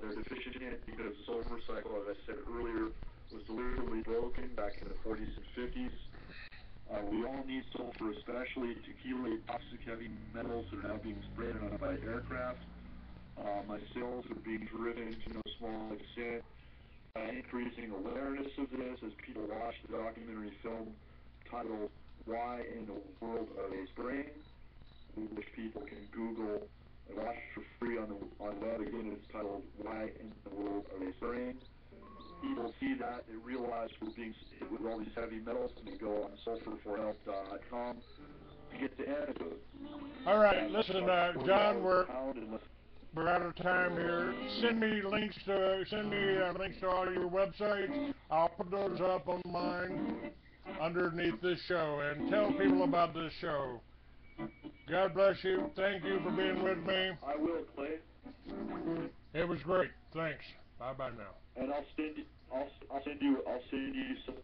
They're deficient in it because the sulfur cycle, as I said earlier, was deliberately broken back in the 40s and 50s. We all need sulfur, especially to chelate toxic heavy metals that are now being sprayed on by aircraft. My sales are being driven to no small extent by increasing awareness of this as people watch the documentary film titled Why in the World Are They Spraying?, which people can Google and watch for free on the web. Again, it's titled Why in the World Are They Spraying? People see that, they realize we're being hit with all these heavy metals, and they go on sulfurforhealth.com to get the antidote. All right, listen, John, we're out of time here. Send me links to all your websites. I'll put those up on mine underneath this show, and tell people about this show. God bless you. Thank you for being with me. I will, Clay. It was great. Thanks. Bye bye now. And I'll send you some.